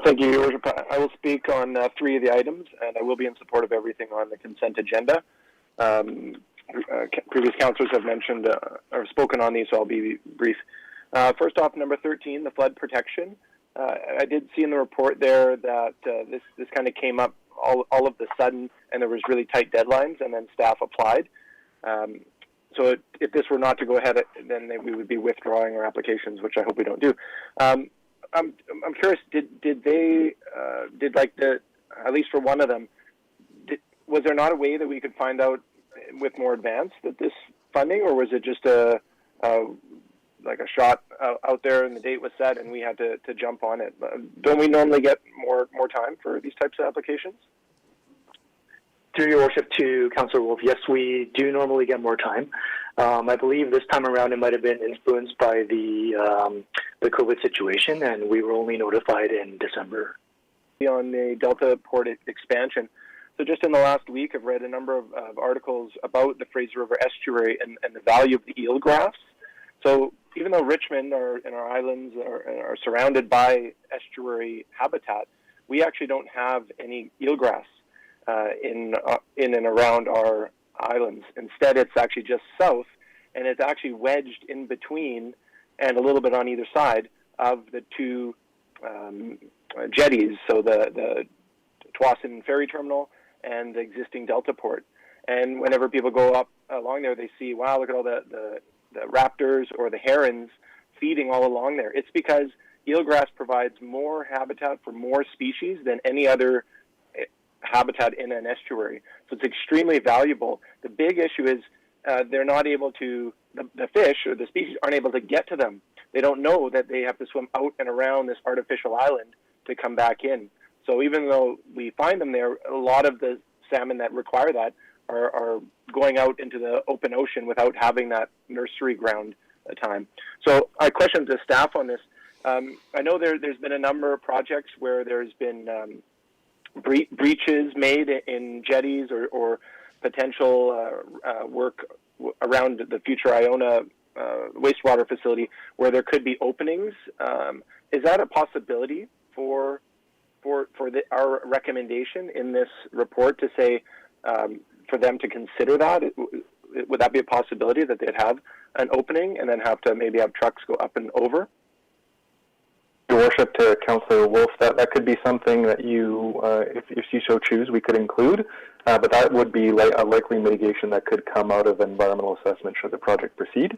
Thank you, Your Worship. I will speak on 3 of the items, and I will be in support of everything on the consent agenda. Previous councillors have mentioned or spoken on these, so I'll be brief. First off, number 13, the flood protection. I did see in the report there that this kind of came up all of the sudden, and there was really tight deadlines, and then staff applied. So if this were not to go ahead, then we would be withdrawing our applications, which I hope we don't do. I'm curious. Did they like at least for one of them? Was there not a way that we could find out with more advance that this funding, or was it just like a shot out there and the date was set and we had to jump on it? Don't we normally get more time for these types of applications? Through Your Worship, to Councillor Wolf, yes, we do normally get more time. I believe this time around it might have been influenced by the COVID situation, and we were only notified in December. On the Delta Port expansion. So just in the last week, I've read a number of articles about the Fraser River estuary and the value of the eelgrass. So even though Richmond and our islands are surrounded by estuary habitat, we actually don't have any eelgrass in and around our islands. Instead, it's actually just south, and it's actually wedged in between and a little bit on either side of the 2 jetties, so the Tsawwassen Ferry Terminal and the existing Delta Port. And whenever people go up along there, they see, wow, look at all the raptors or the herons feeding all along there. It's because eelgrass provides more habitat for more species than any other habitat in an estuary. So it's extremely valuable. The big issue is they're not able to, the fish or the species aren't able to get to them. they don't know that they have to swim out and around this artificial island to come back in. So even though we find them there, a lot of the salmon that require that are going out into the open ocean without having that nursery ground time. So my question to staff on this, I know there's been a number of projects where there's been breaches made in jetties or potential work around the future Iona wastewater facility where there could be openings. Is that a possibility for our recommendation in this report to say for them to consider that? Would that be a possibility that they'd have an opening and then have to maybe have trucks go up and over? Your Worship, to Councillor Wolf, that could be something that you, if you so choose, we could include, but that would be a likely mitigation that could come out of environmental assessment should the project proceed.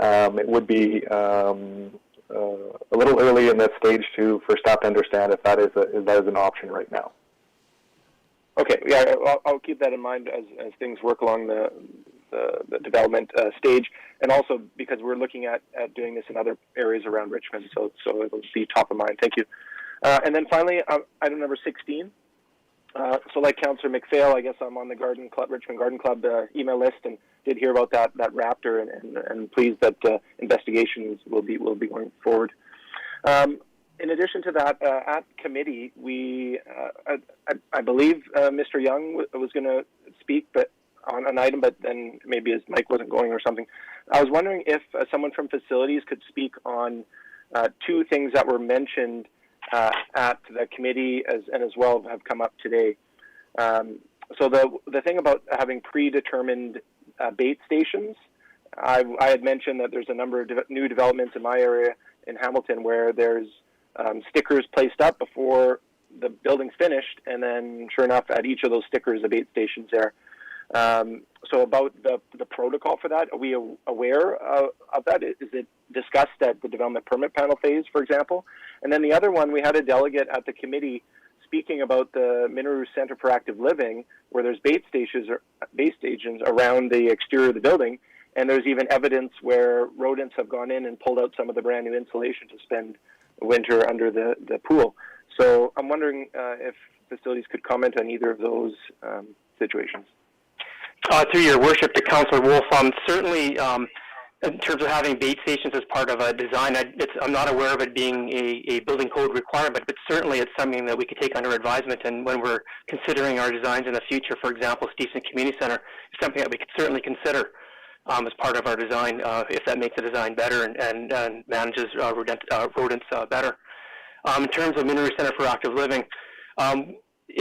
It would be a little early in that stage for staff to understand if that is an option right now. Okay, yeah, I'll keep that in mind as things work along the development stage, and also because we're looking at doing this in other areas around Richmond, so it'll be top of mind. Thank you. And then finally, item number 16. So like Councillor McPhail, I guess I'm on the Richmond Garden Club email list, and did hear about that raptor, and pleased that investigations will be going forward. In addition to that, at committee, we, I believe Mr. Young was going to speak, but on an item, but then maybe his mic wasn't going or something. I was wondering if someone from facilities could speak on two things that were mentioned at the committee and as well have come up today. So the thing about having predetermined bait stations, I had mentioned that there's a number of new developments in my area in Hamilton where there's stickers placed up before the building's finished, and then sure enough, at each of those stickers, a bait station's there. So about the protocol for that, are we aware of that? Is it discussed at the development permit panel phase, for example? And then the other one, we had a delegate at the committee speaking about the Minaroo Center for Active Living, where there's bait stations around the exterior of the building, and there's even evidence where rodents have gone in and pulled out some of the brand new insulation to spend winter under the pool. So I'm wondering if facilities could comment on either of those situations. Through your worship to Councillor Wolf, certainly in terms of having bait stations as part of a design, I'm not aware of it being a building code requirement, but certainly it's something that we could take under advisement, and when we're considering our designs in the future, for example, Stevenson Community Center, it's something that we could certainly consider as part of our design, if that makes the design better and manages rodents better. In terms of Minaroo Center for Active Living,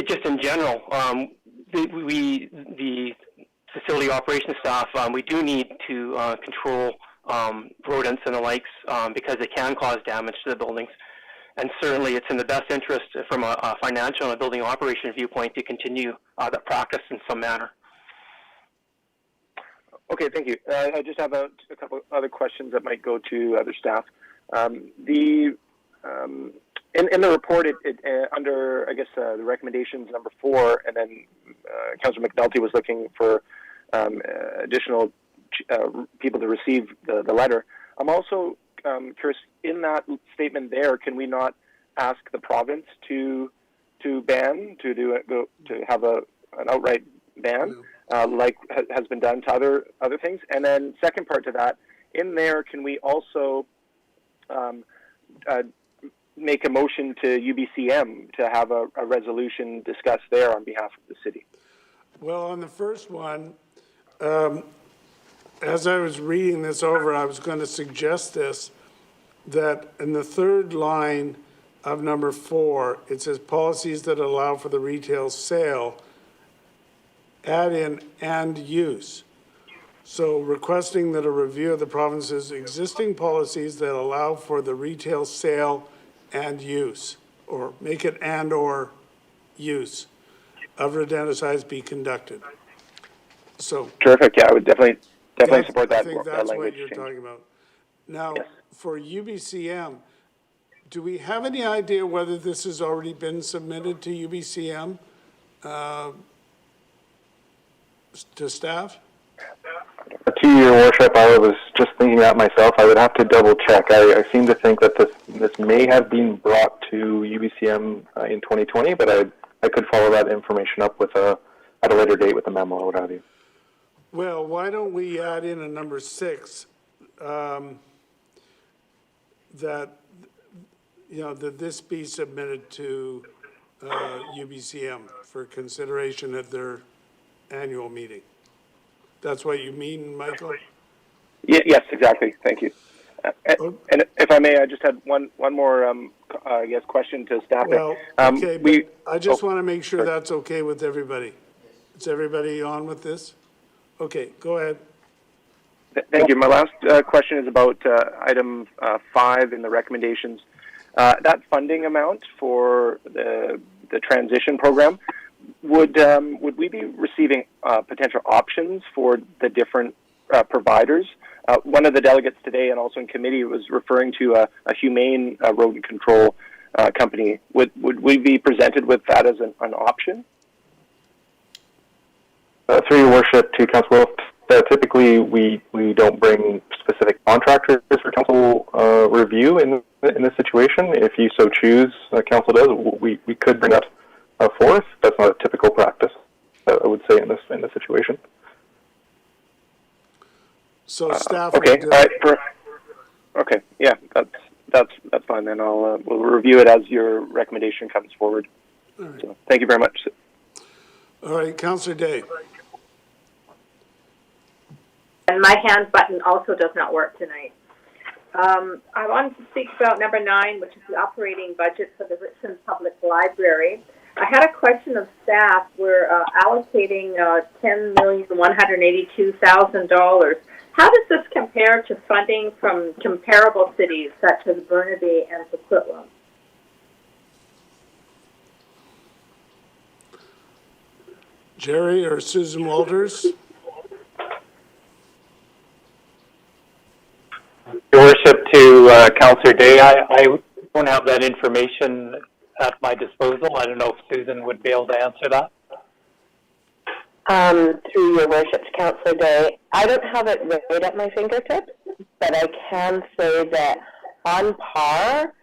just in general, the facility operations staff, we do need to control rodents and the likes because they can cause damage to the buildings. And certainly it's in the best interest from a financial and a building operation viewpoint to continue that practice in some manner. Okay, thank you. I just have a couple other questions that might go to other staff. In the report, under, I guess, the recommendations number 4, and then Councillor McNulty was looking for additional people to receive the letter. I'm also curious, in that statement there, can we not ask the province to ban, to have an outright ban, like has been done to other things? And then second part to that, in there, can we also make a motion to UBCM to have a resolution discussed there on behalf of the city? Well, on the first one, as I was reading this over, I was going to suggest this, that in the third line of number 4, it says policies that allow for the retail sale, add in and use. So requesting that a review of the province's existing policies that allow for the retail sale and use, or make it and or use of rodenticides be conducted. So terrific. Yeah, I would definitely support that. I think that's language what you're change. talking about. Now, yes. For UBCM, do we have any idea whether this has already been submitted to UBCM, to staff? To your worship, I was just thinking that myself. I would have to double check. I seem to think that this may have been brought to UBCM in 2020, but I could follow that information up with at a later date with a memo or what have you. Well, why don't we add in a number 6, that, that this be submitted to UBCM for consideration at their annual meeting. That's what you mean, Michael? Yes, exactly. Thank you. And if I may, I just had one more, I guess, question to staff. Well, okay, but I just want to make sure that's okay with everybody. Is everybody on with this? Okay, go ahead. Thank you. My last question is about item 5 in the recommendations. That funding amount for the transition program, would we be receiving potential options for the different providers? One of the delegates today and also in committee was referring to a humane rodent control company. Would we be presented with that as an option? Through your worship to Council Wolf, typically we don't bring specific contractors for council review in this situation. If you so choose, council does, we could bring that forth. That's not a typical practice, I would say, in this situation. So staff. Okay. All right. Okay. Yeah, that's fine. Then we'll review it as your recommendation comes forward. All right. So, thank you very much. All right, Councillor Day. And my hand button also does not work tonight. I wanted to speak about number 9, which is the operating budget for the Richmond Public Library. I had a question of staff. We're allocating $10,182,000. How does this compare to funding from comparable cities such as Burnaby and Coquitlam? Jerry or Susan Walters? Your worship, to Councillor Day, I don't have that information at my disposal. I don't know if Susan would be able to answer that. Through your worship to Councillor Day, I don't have it right at my fingertips, but I can say that on par,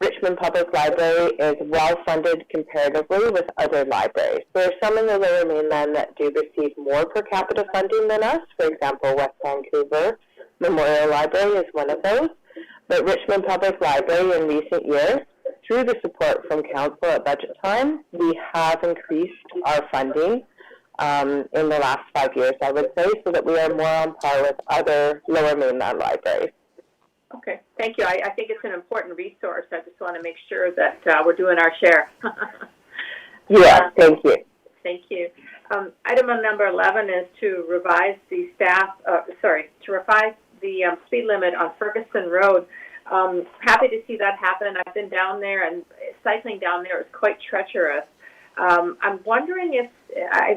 Richmond Public Library is well funded comparatively with other libraries. There are some in the Lower Mainland that do receive more per capita funding than us. For example, West Vancouver Memorial Library is one of those. But Richmond Public Library in recent years, through the support from Council at budget time, we have increased our funding in the last 5 years, I would say, so that we are more on par with other Lower Mainland libraries. Okay, thank you. I think it's an important resource. I just want to make sure that we're doing our share. Yes, thank you. Thank you. Item number 11 is to revise the speed limit on Ferguson Road. Happy to see that happen. I've been down there, and cycling down there is quite treacherous. I'm wondering if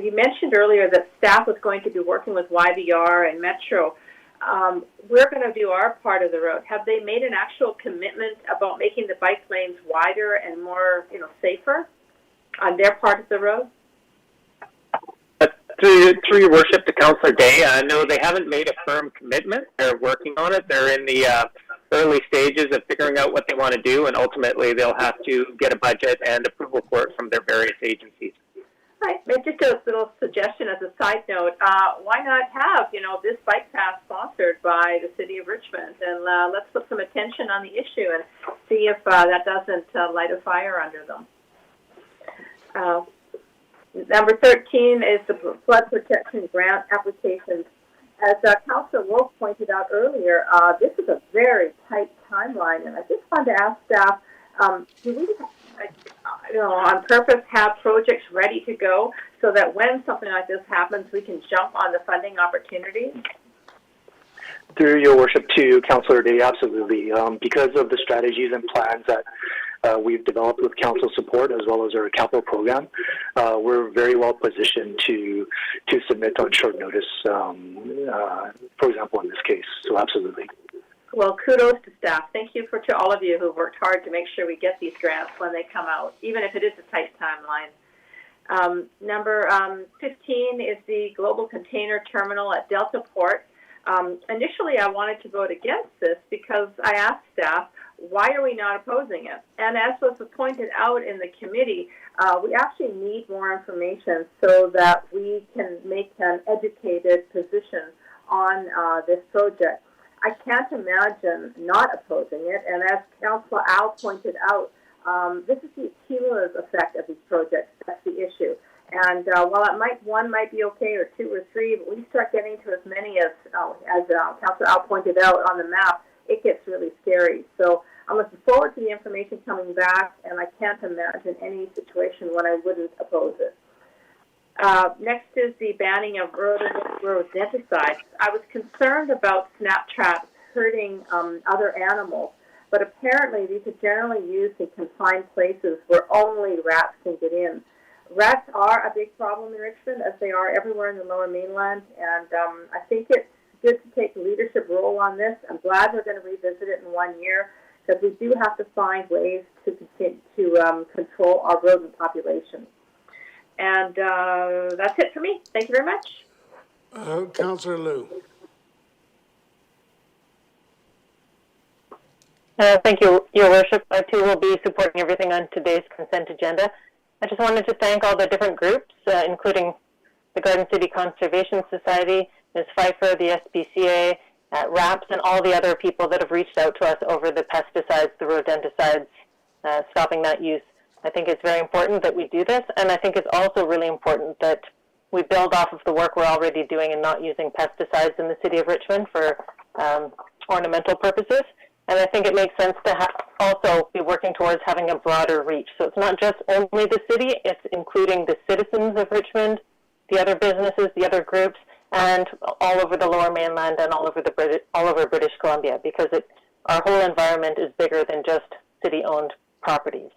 you mentioned earlier that staff was going to be working with YVR and Metro. We're going to do our part of the road. Have they made an actual commitment about making the bike lanes wider and more, safer on their part of the road? Through your worship to Councillor Day, no, they haven't made a firm commitment. They're working on it. They're in the early stages of figuring out what they want to do, and ultimately they'll have to get a budget and approval for it from their various agencies. Right. Just a little suggestion as a side note. Why not have, this bike path sponsored by the City of Richmond? And let's put some attention on the issue and see if that doesn't light a fire under them. Number 13 is the flood protection grant applications. As Councillor Wolf pointed out earlier, this is a very tight timeline, and I just wanted to ask staff, do we, on purpose have projects ready to go so that when something like this happens, we can jump on the funding opportunities? Through your worship to Councillor Day, absolutely. Because of the strategies and plans that we've developed with council support as well as our capital program, we're very well positioned to submit on short notice, for example, in this case. So absolutely. Well, kudos to staff. Thank you to all of you who've worked hard to make sure we get these grants when they come out, even if it is a tight timeline. Number 15 is the Global Container Terminal at Delta Port. Initially, I wanted to vote against this because I asked staff, why are we not opposing it? And as was pointed out in the committee, we actually need more information so that we can make an educated position on this project. I can't imagine not opposing it, and as Councillor Al pointed out, this is the cumulative effect of these projects. That's the issue. And while one might be okay, or two or three, but when you start getting to as many as Councillor Al pointed out on the map, it gets really scary. So I'm looking forward to the information coming back, and I can't imagine any situation when I wouldn't oppose it. Next is the banning of rodenticides. I was concerned about snap traps hurting other animals, but apparently these are generally used in confined places where only rats can get in. Rats are a big problem in Richmond, as they are everywhere in the Lower Mainland, and I think it's good to take a leadership role on this. I'm glad we're going to revisit it in 1 year, because we do have to find ways to control our rodent population. And that's it for me. Thank you very much. Councillor Liu. Thank you, Your Worship. I too will be supporting everything on today's consent agenda. I just wanted to thank all the different groups, including the Garden City Conservation Society, Ms. Pfeiffer, the SPCA, RAPS, and all the other people that have reached out to us over the pesticides, the rodenticides, stopping that use. I think it's very important that we do this, and I think it's also really important that we build off of the work we're already doing and not using pesticides in the city of Richmond for ornamental purposes. And I think it makes sense to also be working towards having a broader reach. So it's not just only the city, it's including the citizens of Richmond, the other businesses, the other groups, and all over the Lower Mainland and all over British Columbia, because our whole environment is bigger than just city-owned properties.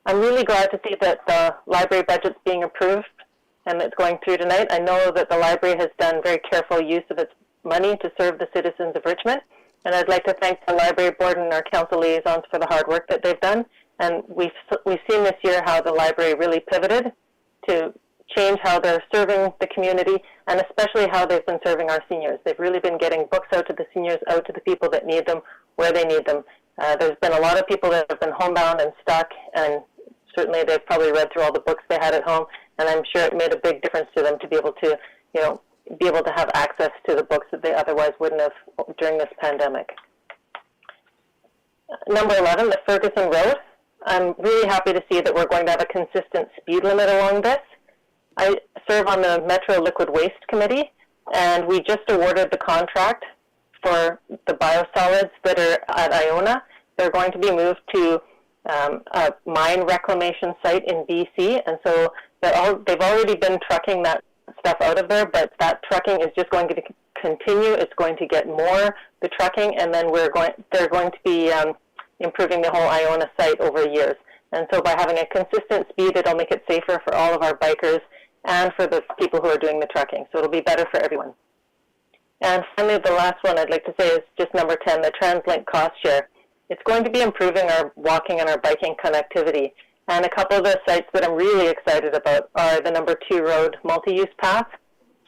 I'm really glad to see that the library budget's being approved and it's going through tonight. I know that the library has done very careful use of its money to serve the citizens of Richmond, and I'd like to thank the library board and our council liaisons for the hard work that they've done. And we've seen this year how the library really pivoted to change how they're serving the community, and especially how they've been serving our seniors. They've really been getting books out to the seniors, out to the people that need them, where they need them. There's been a lot of people that have been homebound and stuck, and certainly they've probably read through all the books they had at home, and I'm sure it made a big difference to them to be able to, have access to the books that they otherwise wouldn't have during this pandemic. Number 11, the Ferguson Road. I'm really happy to see that we're going to have a consistent speed limit along this. I serve on the Metro Liquid Waste Committee, and we just awarded the contract for the biosolids that are at Iona. They're going to be moved to a mine reclamation site in BC, and so they've already been trucking that stuff out of there, but that trucking is just going to continue. It's going to get more, the trucking, and then they're going to be improving the whole Iona site over years. And so by having a consistent speed, it'll make it safer for all of our bikers and for the people who are doing the trucking. So it'll be better for everyone. And finally, the last one I'd like to say is just number 10, the TransLink cost share. It's going to be improving our walking and our biking connectivity. And a couple of the sites that I'm really excited about are the number 2 road multi-use path.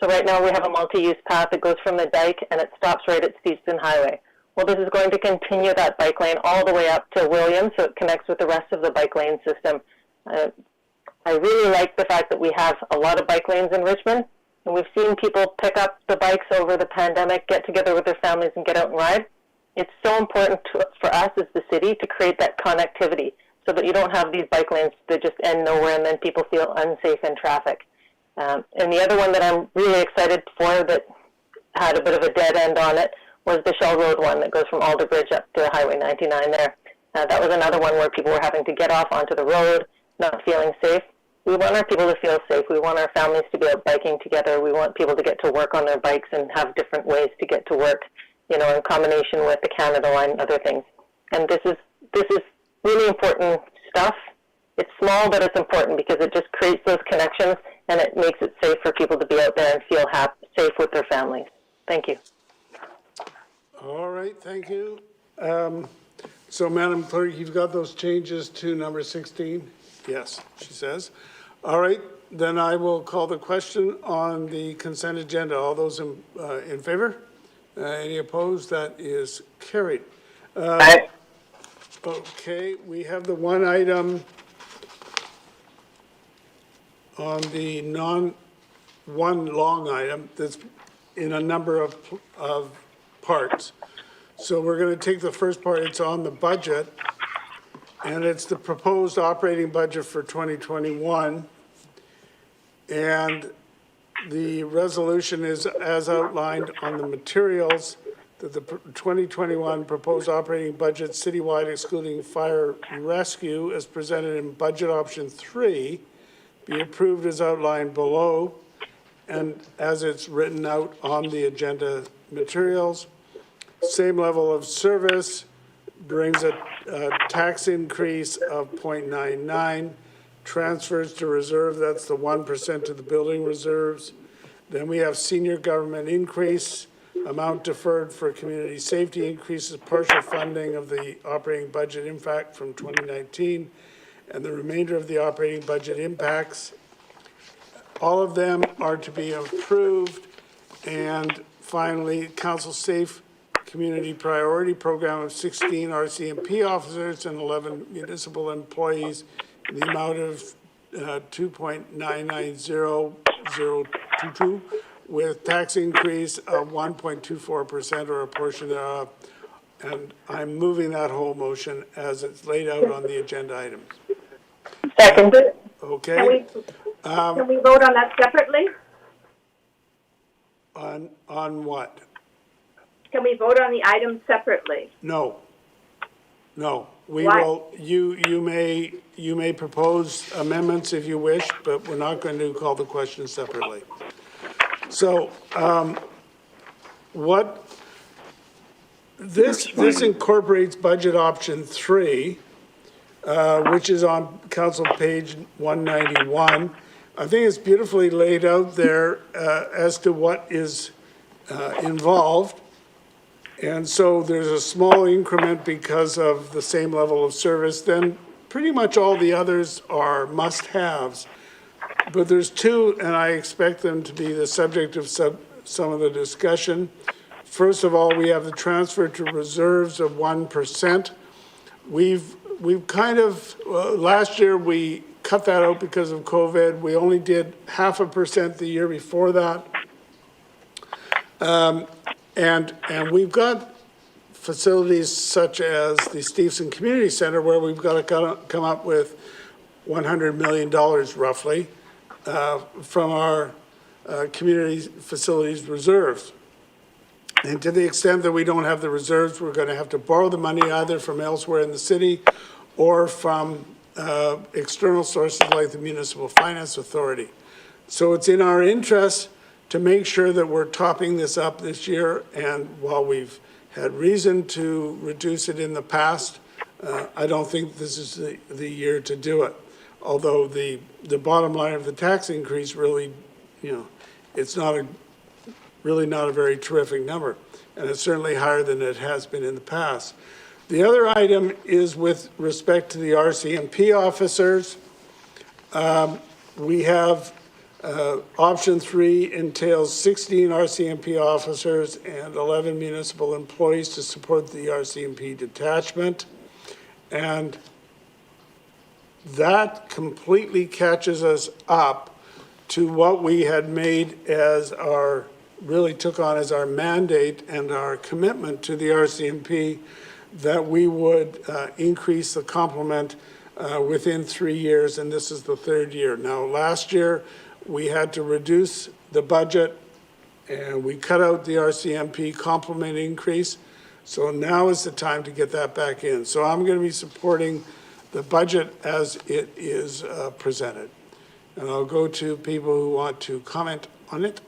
So right now we have a multi-use path that goes from the dike and it stops right at Stevenson Highway. Well, this is going to continue that bike lane all the way up to Williams, so it connects with the rest of the bike lane system. I really like the fact that we have a lot of bike lanes in Richmond, and we've seen people pick up the bikes over the pandemic, get together with their families and get out and ride. It's so important for us as the city to create that connectivity so that you don't have these bike lanes that just end nowhere and then people feel unsafe in traffic. And the other one that I'm really excited for that had a bit of a dead end on it was the Shell Road one that goes from Alderbridge up to Highway 99 there. That was another one where people were having to get off onto the road, not feeling safe. We want our people to feel safe. We want our families to be out biking together. We want people to get to work on their bikes and have different ways to get to work, in combination with the Canada Line and other things. And this is really important stuff. It's small, but it's important because it just creates those connections and it makes it safe for people to be out there and feel safe with their families. Thank you. All right, thank you. So, Madam Clerk, you've got those changes to number 16? Yes, she says. All right, then I will call the question on the consent agenda. All those in favor? Any opposed? That is carried. Okay, we have the one item on the one long item that's in a number of parts. So we're going to take the first part. It's on the budget, and it's the proposed operating budget for 2021. And the resolution is as outlined on the materials that the 2021 proposed operating budget citywide excluding fire rescue as presented in budget option 3 be approved as outlined below and as it's written out on the agenda materials. Same level of service brings a tax increase of 0.99. Transfers to reserve, that's the 1% of the building reserves. Then we have senior government increase, amount deferred for community safety increases, partial funding of the operating budget impact from 2019, and the remainder of the operating budget impacts. All of them are to be approved. And finally, Council Safe Community Priority Program of 16 RCMP officers and 11 municipal employees in the amount of 2.990022 with tax increase of 1.24% or a portion thereof. And I'm moving that whole motion as it's laid out on the agenda items. Second. Okay. Can we vote on that separately? On what? Can we vote on the items separately? No. No. We Why? will, you may propose amendments if you wish, but we're not going to call the question separately. So, this incorporates budget option 3, which is on council page 191. I think it's beautifully laid out there as to what is involved. And so there's a small increment because of the same level of service. Then pretty much all the others are must-haves. But there's two, and I expect them to be the subject of some of the discussion. First of all, we have the transfer to reserves of 1%. We've kind of, last year we cut that out because of COVID. We only did 0.5% the year before that. And we've got facilities such as the Stevenson Community Center where we've got to come up with $100 million roughly from our community facilities reserves. And to the extent that we don't have the reserves, we're going to have to borrow the money either from elsewhere in the city or from external sources like the Municipal Finance Authority. So it's in our interest to make sure that we're topping this up this year. And while we've had reason to reduce it in the past, I don't think this is the year to do it. Although the bottom line of the tax increase really, it's really not a very terrific number. And it's certainly higher than it has been in the past. The other item is with respect to the RCMP officers. We have option 3 entails 16 RCMP officers and 11 municipal employees to support the RCMP detachment. And that completely catches us up to what we had made as really took on as our mandate and our commitment to the RCMP, that we would increase the complement within 3 years, and this is the 3rd year. Now, last year, we had to reduce the budget, and we cut out the RCMP complement increase, so now is the time to get that back in. So I'm going to be supporting the budget as it is presented. And I'll go to people who want to comment on it,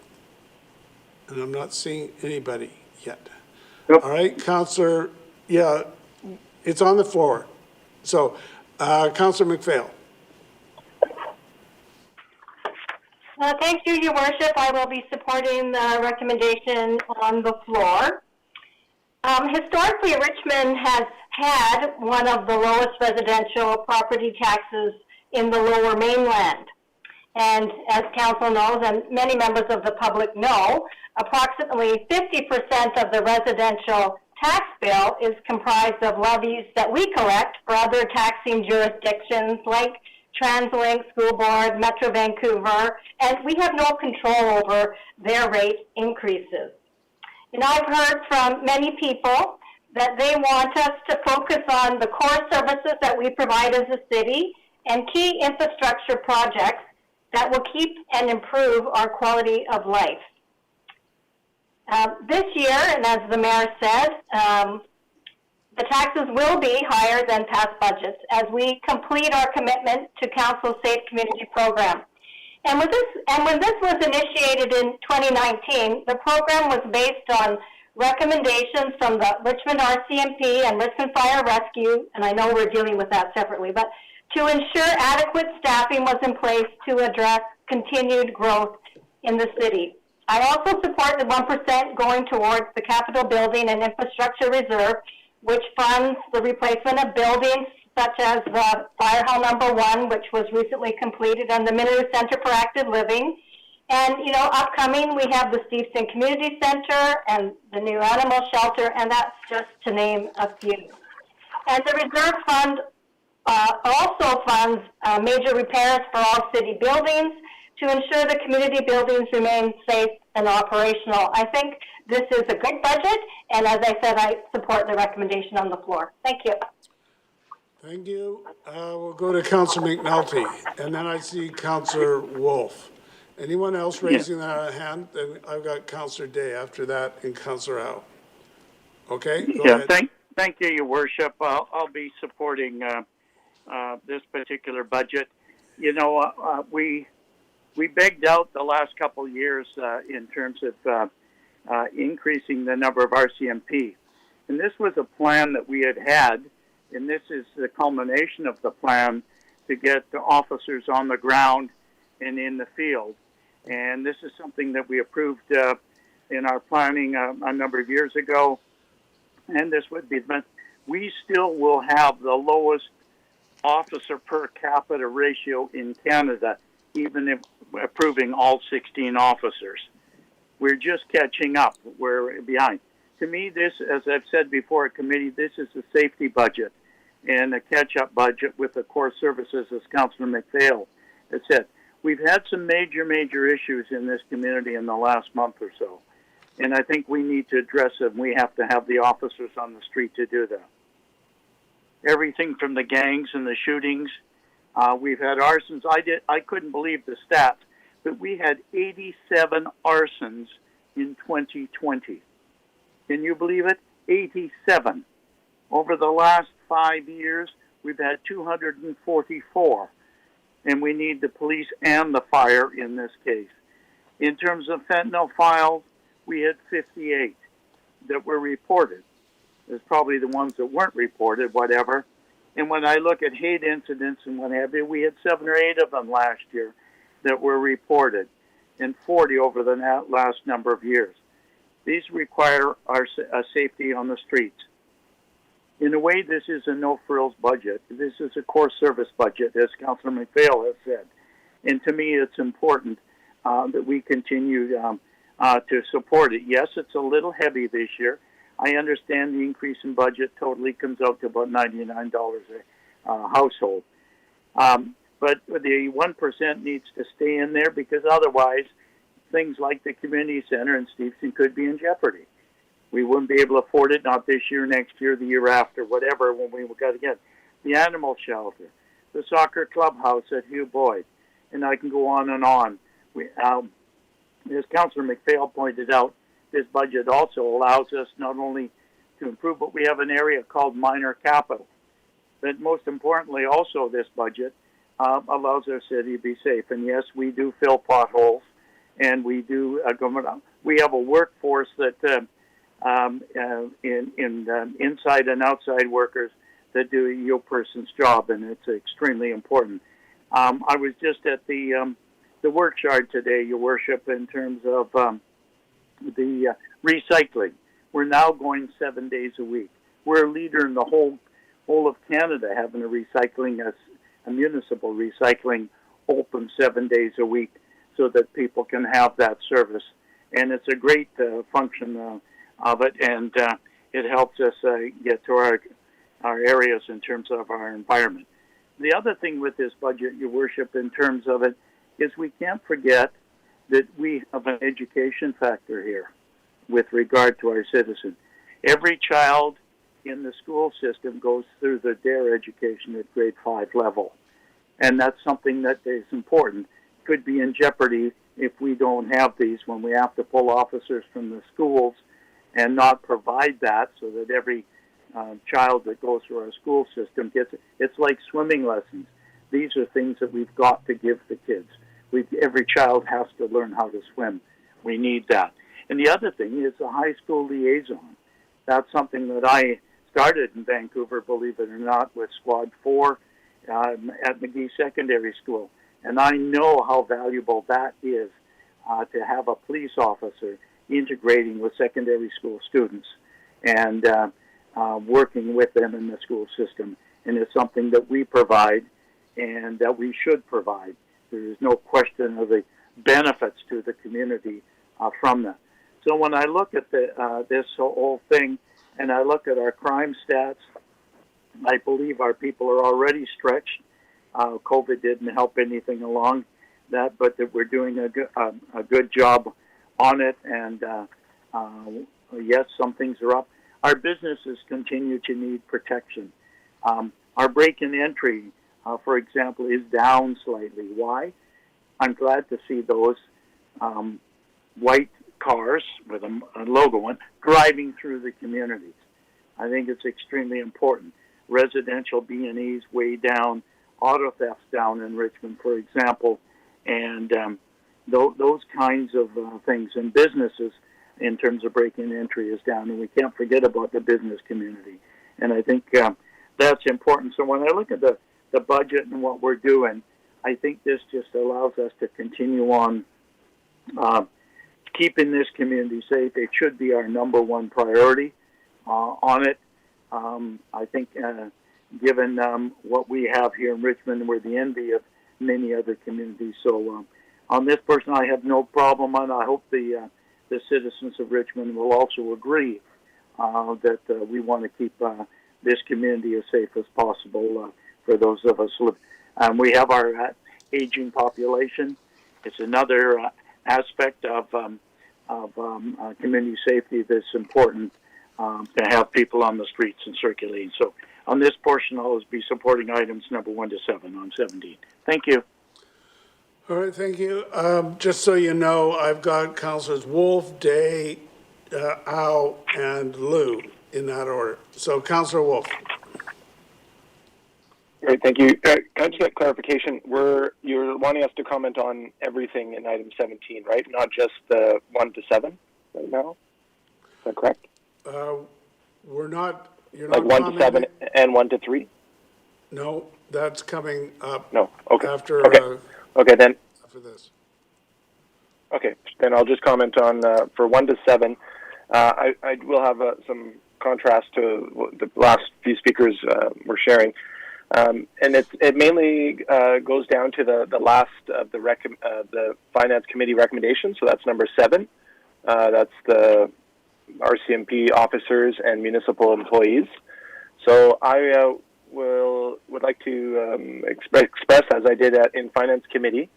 and I'm not seeing anybody yet. All right, Councillor, yeah, it's on the floor. So, Councillor McPhail. Thank you, Your Worship. I will be supporting the recommendation on the floor. Historically, Richmond has had one of the lowest residential property taxes in the Lower Mainland. And as council knows, and many members of the public know, approximately 50% of the residential tax bill is comprised of levies that we collect for other taxing jurisdictions like TransLink, School Board, Metro Vancouver, and we have no control over their rate increases. And I've heard from many people that they want us to focus on the core services that we provide as a city and key infrastructure projects that will keep and improve our quality of life. This year, and as the mayor said, the taxes will be higher than past budgets as we complete our commitment to Council's Safe Community Program. And when this was initiated in 2019, the program was based on recommendations from the Richmond RCMP and Richmond Fire Rescue, and I know we're dealing with that separately, but to ensure adequate staffing was in place to address continued growth in the city. I also support the 1% going towards the Capital Building and Infrastructure Reserve, which funds the replacement of buildings such as the Fire Hall Number 1, which was recently completed, and the Minoru Center for Active Living. And, you know, upcoming, we have the Steveston Community Center and the new animal shelter, and that's just to name a few. And the Reserve Fund also funds major repairs for all city buildings to ensure the community buildings remain safe and operational. I think this is a good budget, and as I said, I support the recommendation on the floor. Thank you. Thank you. We'll go to Councillor McNulty, and then I see Councillor Wolf. Anyone else raising their hand? Then I've got Councillor Day after that and Councillor Howe. Okay, go ahead. Thank you, Your Worship. I'll be supporting this particular budget. You know, we begged out the last couple of years in terms of increasing the number of RCMP. And this was a plan that we had, and this is the culmination of the plan to get the officers on the ground and in the field. And this is something that we approved in our planning a number of years ago. And this would be, we still will have the lowest officer per capita ratio in Canada, even if approving all 16 officers. We're just catching up. We're behind. To me, this, as I've said before at committee, this is a safety budget and a catch-up budget with the core services, as Councillor McPhail has said. We've had some major issues in this community in the last month or so, and I think we need to address them. We have to have the officers on the street to do that. Everything from the gangs and the shootings. We've had arsons. I couldn't believe the stats, but we had 87 arsons in 2020. Can you believe it? 87. Over the last 5 years, we've had 244. And we need the police and the fire in this case. In terms of fentanyl files, we had 58 that were reported. There's probably the ones that weren't reported, whatever. And when I look at hate incidents and what have you, we had 7 or 8 of them last year that were reported, and 40 over the last number of years. These require our safety on the streets. In a way, this is a no-frills budget. This is a core service budget, as Councillor McPhail has said. And to me, it's important that we continue to support it. Yes, it's a little heavy this year. I understand the increase in budget totally comes out to about $99 a household. But the 1% needs to stay in there because otherwise things like the community center in Steveston could be in jeopardy. We wouldn't be able to afford it, not this year, next year, the year after, whatever, when we got again. The animal shelter, the soccer clubhouse at Hugh Boyd, and I can go on and on. As Councillor McPhail pointed out, this budget also allows us not only to improve, but we have an area called minor capital. But most importantly, also this budget allows our city to be safe. And yes, we do fill potholes, and we do we have a workforce that inside and outside workers that do your person's job, and it's extremely important. I was just at the work yard today, Your Worship, in terms of the recycling. We're now going 7 days a week. We're a leader in the whole of Canada having a municipal recycling open 7 days a week so that people can have that service. And it's a great function of it, and it helps us get to our areas in terms of our environment. The other thing with this budget, Your Worship, in terms of it, is we can't forget that we have an education factor here with regard to our citizens. Every child in the school system goes through the DARE education at grade 5 level. And that's something that is important. Could be in jeopardy if we don't have these, when we have to pull officers from the schools and not provide that, so that every child that goes through our school system gets it. It's like swimming lessons. These are things that we've got to give the kids. Every child has to learn how to swim. We need that. And the other thing is a high school liaison. That's something that I started in Vancouver, believe it or not, with Squad 4 at McGee Secondary School. And I know how valuable that is to have a police officer integrating with secondary school students and working with them in the school system. And it's something that we provide and that we should provide. There is no question of the benefits to the community from that. So when I look at this whole thing and I look at our crime stats, I believe our people are already stretched. COVID didn't help anything along that, but that we're doing a good job on it. And yes, some things are up. Our businesses continue to need protection. Our break and entry, for example, is down slightly. Why? I'm glad to see those white cars with a logo on driving through the communities. I think it's extremely important. Residential B&Es way down, auto thefts down in Richmond, for example, and those kinds of things. And businesses, in terms of break-in entry, is down, and we can't forget about the business community. And I think that's important. So when I look at the budget and what we're doing, I think this just allows us to continue on keeping this community safe. It should be our number one priority on it. I think given what we have here in Richmond, we're the envy of many other communities. So on this person, I have no problem on. I hope the citizens of Richmond will also agree that we want to keep this community as safe as possible for those of us who live. We have our aging population. It's another aspect of community safety that's important to have people on the streets and circulating. So on this portion, I'll be supporting items number 1 to 7 on 17. Thank you. All right, thank you. Just so you know, I've got Councilors Wolf, Day, Au, and Liu in that order. So Councilor Wolf. Great, thank you. Can I just get clarification? You're wanting us to comment on everything in item 17, right? Not just the 1 to 7 right now? Is that correct? We're not, you're like not 1 to 7 and 1 to 3? No, that's coming up. No, okay. After, okay, then. After this. Okay, then I'll just comment on, for 1 to 7, I will have some contrast to what the last few speakers were sharing. And it mainly goes down to the last of the Finance Committee recommendations. So that's number 7. That's the RCMP officers and municipal employees. So I would like to express, as I did in Finance Committee,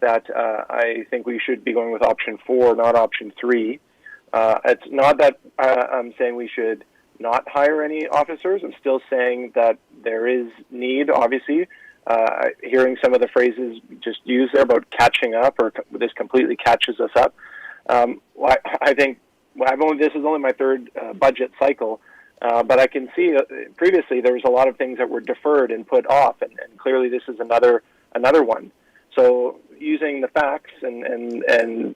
that I think we should be going with option 4, not option 3. It's not that I'm saying we should not hire any officers. I'm still saying that there is need, obviously. Hearing some of the phrases just used there about catching up, or this completely catches us up. I think this is only my third budget cycle, but I can see previously there was a lot of things that were deferred and put off, and clearly this is another one. So using the facts and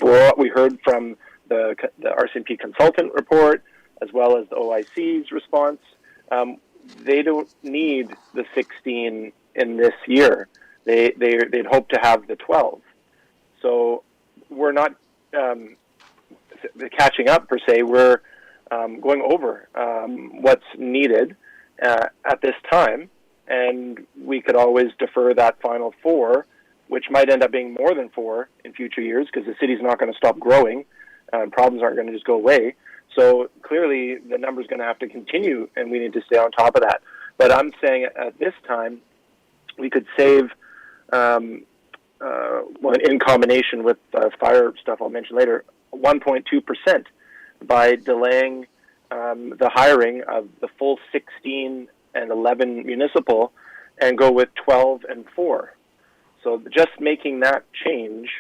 for what we heard from the RCMP consultant report, as well as the OIC's response, they don't need the 16 in this year. They'd hope to have the 12. So we're not catching up per se. We're going over what's needed at this time, and we could always defer that final 4, which might end up being more than 4 in future years because the city's not going to stop growing, and problems aren't going to just go away. So clearly the number's going to have to continue, and we need to stay on top of that. But I'm saying at this time, we could save, in combination with fire stuff I'll mention later, 1.2% by delaying the hiring of the full 16 and 11 municipal and go with 12 and 4. So just making that change,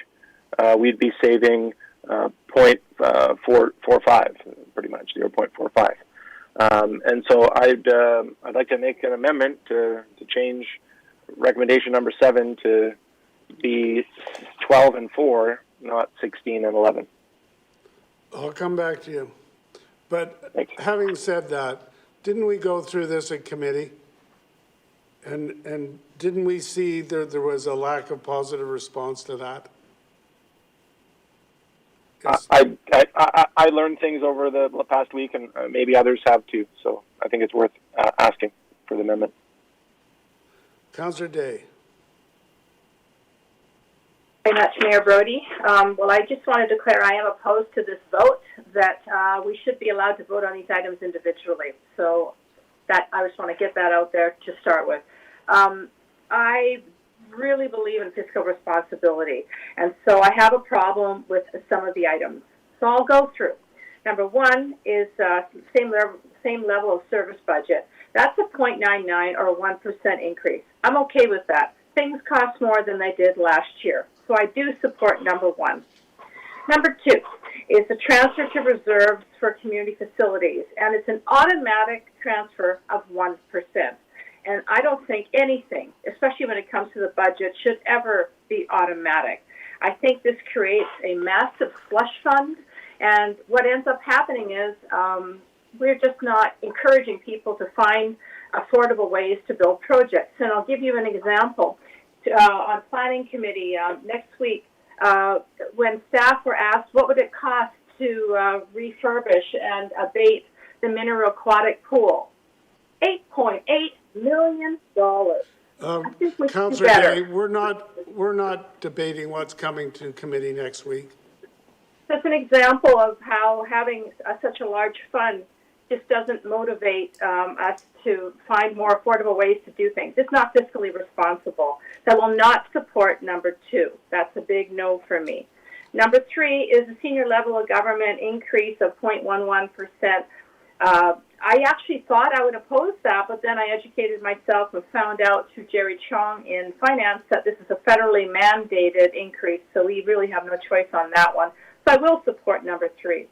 we'd be saving 0.45, pretty much 0.45. And so I'd like to make an amendment to change recommendation number 7 to be 12 and 4, not 16 and 11. I'll come back to you. But having said that, didn't we go through this at committee? And didn't we see there was a lack of positive response to that? I learned things over the past week, and maybe others have too. So I think it's worth asking for the amendment. Councillor Day. Very much, Mayor Brody. Well, I just want to declare I am opposed to this vote, that we should be allowed to vote on these items individually. So that I just want to get that out there to start with. I really believe in fiscal responsibility, and so I have a problem with some of the items. So I'll go through. Number 1 is same level of service budget. That's a 0.99 or a 1% increase. I'm okay with that. Things cost more than they did last year, so I do support number 1. Number 2 is the transfer to reserves for community facilities, and it's an automatic transfer of 1%. And I don't think anything, especially when it comes to the budget, should ever be automatic. I think this creates a massive slush fund, and what ends up happening is we're just not encouraging people to find affordable ways to build projects. And I'll give you an example. On Planning Committee next week, when staff were asked what would it cost to refurbish and abate the mineral aquatic pool, $8.8 million. Councillor Day, we're not debating what's coming to committee next week. That's an example of how having such a large fund just doesn't motivate us to find more affordable ways to do things. It's not fiscally responsible. So I will not support number 2. That's a big no for me. Number 3 is the senior level of government increase of 0.11%. I actually thought I would oppose that, but then I educated myself and found out through Jerry Chong in finance that this is a federally mandated increase, so we really have no choice on that one. So I will support number 3.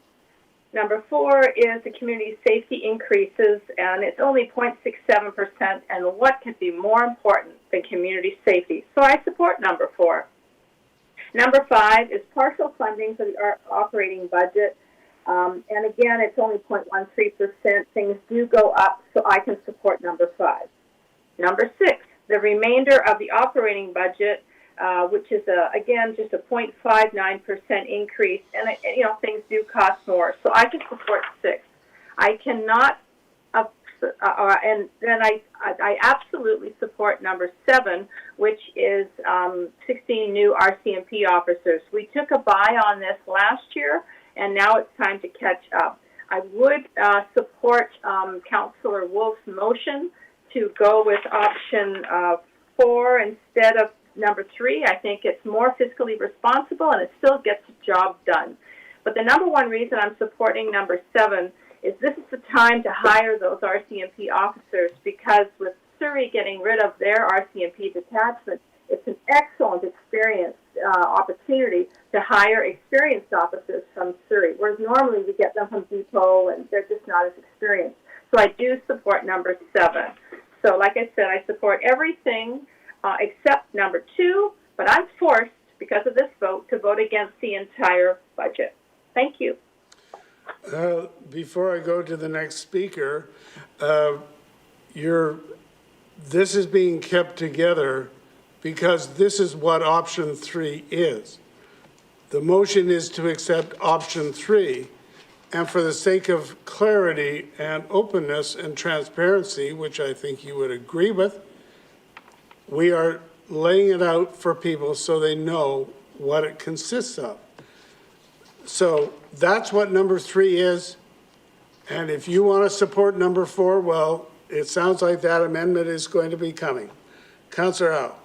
Number 4 is the community safety increases, and it's only 0.67%, and what could be more important than community safety? So I support number 4. Number 5 is partial funding for the operating budget. And again, it's only 0.13%. Things do go up, so I can support number 5. Number 6, the remainder of the operating budget, which is, again, just a 0.59% increase. And, things do cost more, so I can support 6. I cannot, and then I absolutely support number 7, which is 16 new RCMP officers. We took a buy on this last year, and now it's time to catch up. I would support Councillor Wolf's motion to go with option 4 instead of number 3. I think it's more fiscally responsible, and it still gets the job done. But the number 1 reason I'm supporting number 7 is this is the time to hire those RCMP officers, because with Surrey getting rid of their RCMP detachment, it's an excellent opportunity to hire experienced officers from Surrey, whereas normally we get them from Depot and they're just not as experienced. So I do support number 7. So like I said, I support everything except number 2, but I'm forced, because of this vote, to vote against the entire budget. Thank you. Before I go to the next speaker, this is being kept together because this is what option 3 is. The motion is to accept option 3, and for the sake of clarity and openness and transparency, which I think you would agree with, we are laying it out for people so they know what it consists of. So that's what number 3 is. And if you want to support number 4, well, it sounds like that amendment is going to be coming. Councillor Howe.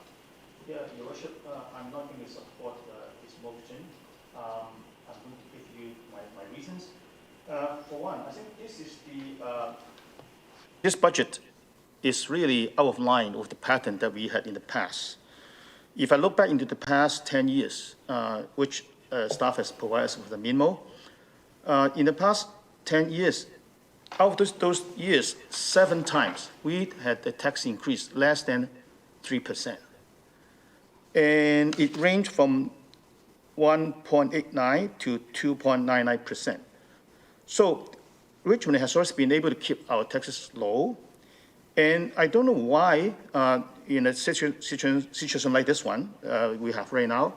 Yeah, Your Worship, I'm not going to support this motion. I'm going to give you my reasons. For one, I think this budget is really out of line with the pattern that we had in the past. If I look back into the past 10 years, which staff has provided us with the memo, in the past 10 years, out of those years, 7 times, we had the tax increase less than 3%. And it ranged from 1.89 to 2.99%. So Richmond has always been able to keep our taxes low. And I don't know why, in a situation like this one we have right now,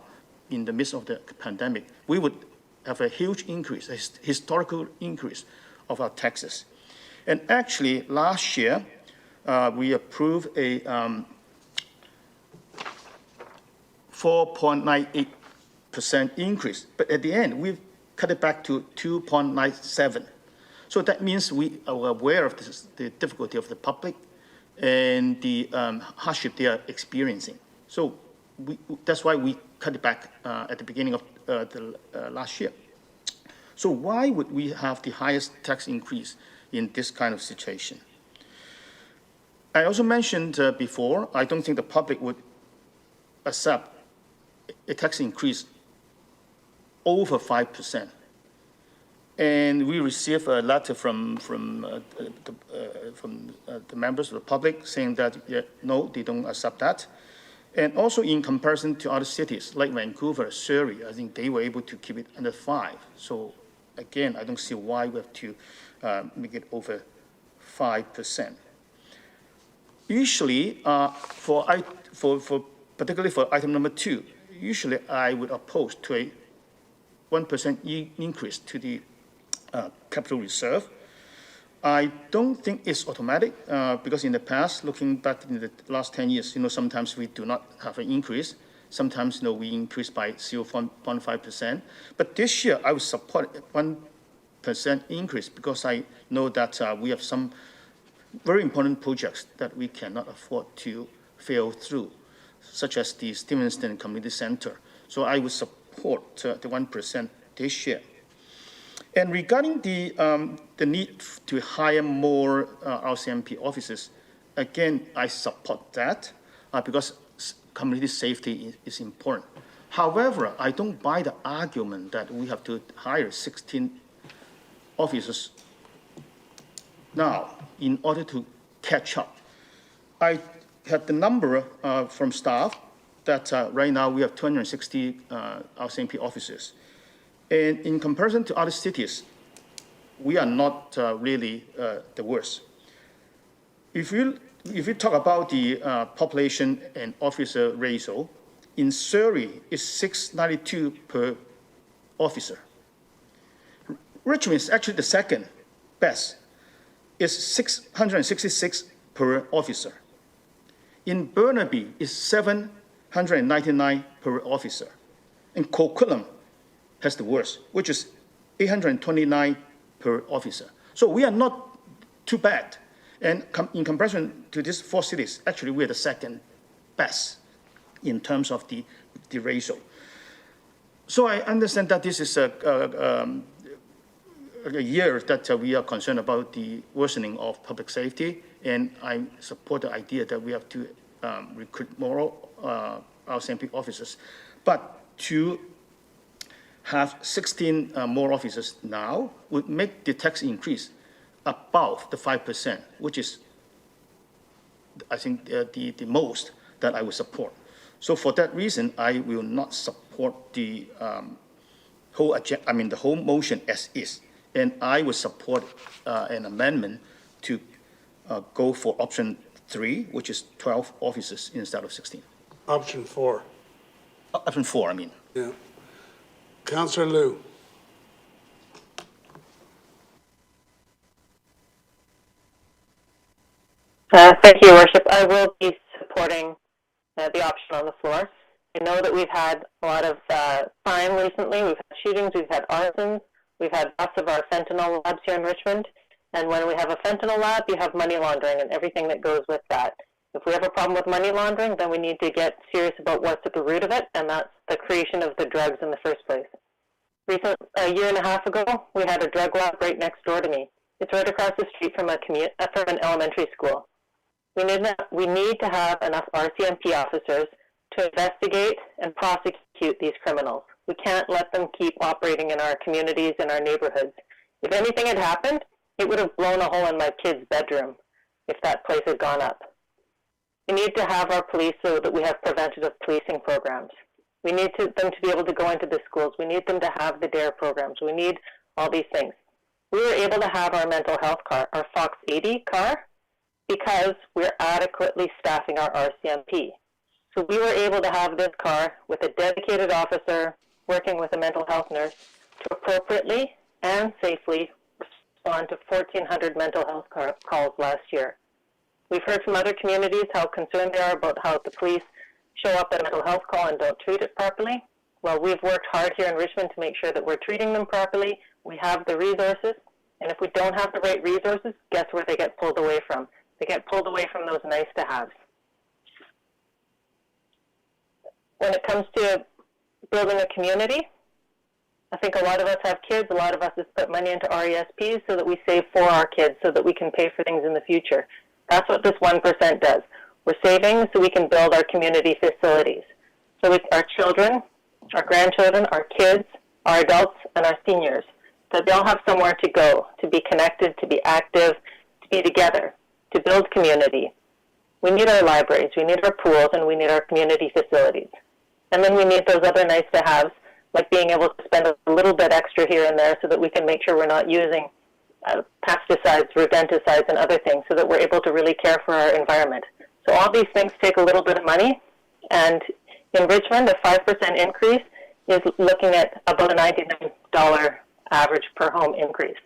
in the midst of the pandemic, we would have a huge increase, a historical increase of our taxes. And actually, last year, we approved a 4.98% increase. But at the end, we've cut it back to 2.97. So that means we are aware of the difficulty of the public and the hardship they are experiencing. So that's why we cut it back at the beginning of the last year. So why would we have the highest tax increase in this kind of situation? I also mentioned before, I don't think the public would accept a tax increase over 5%. And we received a letter from the members of the public saying that, no, they don't accept that. And also in comparison to other cities like Vancouver, Surrey, I think they were able to keep it under 5. So again, I don't see why we have to make it over 5%. Usually, particularly for item number 2, usually I would oppose to a 1% increase to the capital reserve. I don't think it's automatic because in the past, looking back in the last 10 years, sometimes we do not have an increase. Sometimes, we increase by 0.5%. But this year, I would support 1% increase because I know that we have some very important projects that we cannot afford to fail through, such as the Stevenson Community Center. So I would support the 1% this year. And regarding the need to hire more RCMP officers, again, I support that because community safety is important. However, I don't buy the argument that we have to hire 16 officers now in order to catch up. I had the number from staff that right now we have 260 RCMP officers. And in comparison to other cities, we are not really the worst. If you talk about the population and officer ratio, in Surrey, it's 692 per officer. Richmond is actually the second best. It's 666 per officer. In Burnaby, it's 799 per officer. And Coquitlam has the worst, which is 829 per officer. So we are not too bad. And in comparison to these 4 cities, actually we're the second best in terms of the ratio. So I understand that this is a year that we are concerned about the worsening of public safety, and I support the idea that we have to recruit more RCMP officers. But to have 16 more officers now would make the tax increase above the 5%, which is, I think, the most that I would support. So for that reason, I will not support the whole motion as is, and I would support an amendment to go for option 3, which is 12 officers instead of 16. Option 4. Option 4, I mean. Yeah. Councillor Liu. Thank you, Your Worship. I will be supporting the option on the floor. I know that we've had a lot of crime recently. We've had shootings, we've had arsons, we've had lots of our fentanyl labs here in Richmond. And when we have a fentanyl lab, you have money laundering and everything that goes with that. If we have a problem with money laundering, then we need to get serious about what's at the root of it, and that's the creation of the drugs in the first place. A year and a half ago, we had a drug lab right next door to me. It's right across the street from an elementary school. We need to have enough RCMP officers to investigate and prosecute these criminals. We can't let them keep operating in our communities and our neighborhoods. If anything had happened, it would have blown a hole in my kid's bedroom if that place had gone up. We need to have our police so that we have preventative policing programs. We need them to be able to go into the schools. We need them to have the DARE programs. We need all these things. We were able to have our mental health car, our Fox 80 car, because we're adequately staffing our RCMP. So we were able to have this car with a dedicated officer working with a mental health nurse to appropriately and safely respond to 1,400 mental health calls last year. We've heard from other communities how concerned they are about how the police show up at a mental health call and don't treat it properly. Well, we've worked hard here in Richmond to make sure that we're treating them properly. We have the resources, and if we don't have the right resources, guess where they get pulled away from? They get pulled away from those nice-to-haves. When it comes to building a community, I think a lot of us have kids. A lot of us have put money into RESPs so that we save for our kids so that we can pay for things in the future. That's what this 1% does. We're saving so we can build our community facilities. So our children, our grandchildren, our kids, our adults, and our seniors, so they all have somewhere to go, to be connected, to be active, to be together, to build community. We need our libraries, we need our pools, and we need our community facilities. And then we need those other nice-to-haves, like being able to spend a little bit extra here and there so that we can make sure we're not using pesticides, rodenticides, and other things so that we're able to really care for our environment. So all these things take a little bit of money, and in Richmond, a 5% increase is looking at about a $99 average per home increase.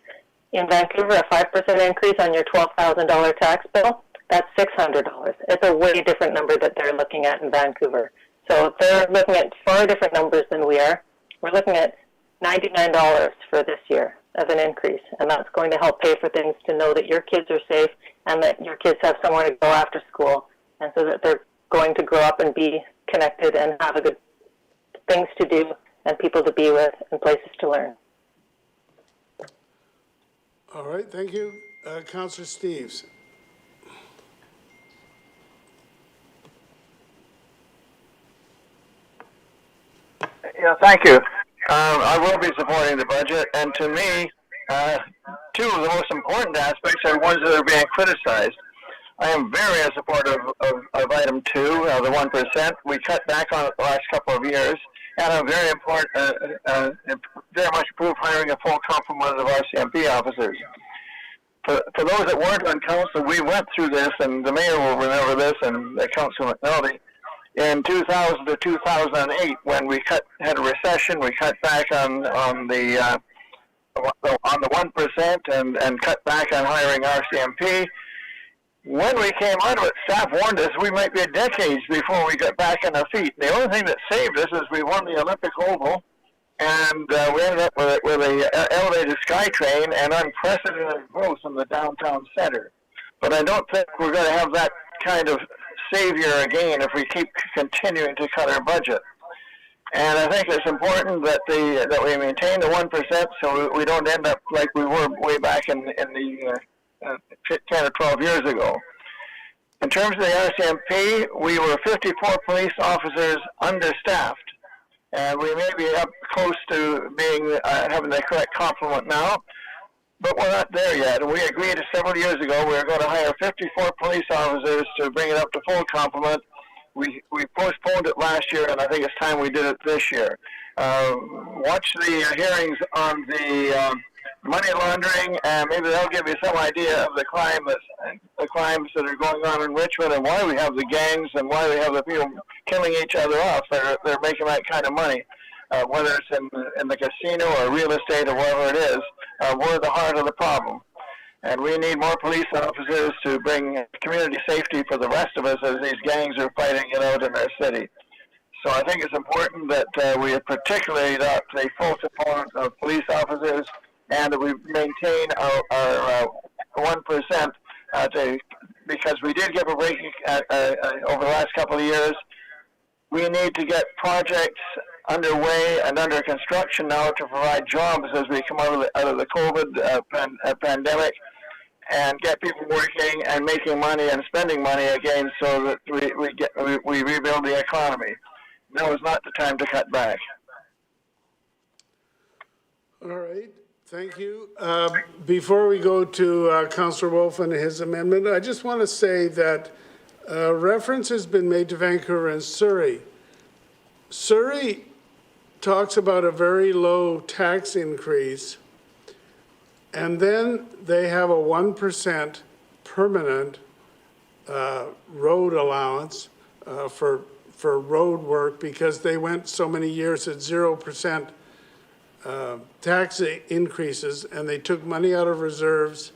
In Vancouver, a 5% increase on your $12,000 tax bill, that's $600. It's a way different number that they're looking at in Vancouver. So they're looking at far different numbers than we are. We're looking at $99 for this year of an increase, and that's going to help pay for things to know that your kids are safe and that your kids have somewhere to go after school, and so that they're going to grow up and be connected and have a good things to do and people to be with and places to learn. All right, thank you. Councillor Steves. Yeah, thank you. I will be supporting the budget, and to me, two of the most important aspects are ones that are being criticized. I am very supportive of item 2, the 1%. We cut back on it the last couple of years, and I'm very much approve hiring a full complement of RCMP officers. For those that weren't on council, we went through this, and the mayor will remember this, and Councilor McNulty. In 2000 to 2008, when we had a recession, we cut back on the 1% and cut back on hiring RCMP. When we came out of it, staff warned us we might be decades before we got back on our feet. The only thing that saved us is we won the Olympic Oval, and we ended up with a elevated SkyTrain and unprecedented growth in the downtown center. But I don't think we're going to have that kind of savior again if we keep continuing to cut our budget. And I think it's important that we maintain the 1% so we don't end up like we were way back in the 10 or 12 years ago. In terms of the RCMP, we were 54 police officers understaffed, and we may be up close to being having the correct complement now, but we're not there yet. And we agreed several years ago we were going to hire 54 police officers to bring it up to full complement. We postponed it last year, and I think it's time we did it this year. Watch the hearings on the money laundering, and maybe they'll give you some idea of the crimes that are going on in Richmond and why we have the gangs and why we have the people killing each other off. They're making that kind of money, whether it's in the casino or real estate or whatever it is. We're the heart of the problem. And we need more police officers to bring community safety for the rest of us as these gangs are fighting it out in our city. So I think it's important that we particularly adopt a full support of police officers and that we maintain our 1% because we did give a break over the last couple of years. We need to get projects underway and under construction now to provide jobs as we come out of the COVID pandemic and get people working and making money and spending money again so that we rebuild the economy. Now is not the time to cut back. All right, thank you. Before we go to Councillor Wolf and his amendment, I just want to say that reference has been made to Vancouver and Surrey. Surrey talks about a very low tax increase, and then they have a 1% permanent road allowance for road work because they went so many years at 0% tax increases, and they took money out of reserves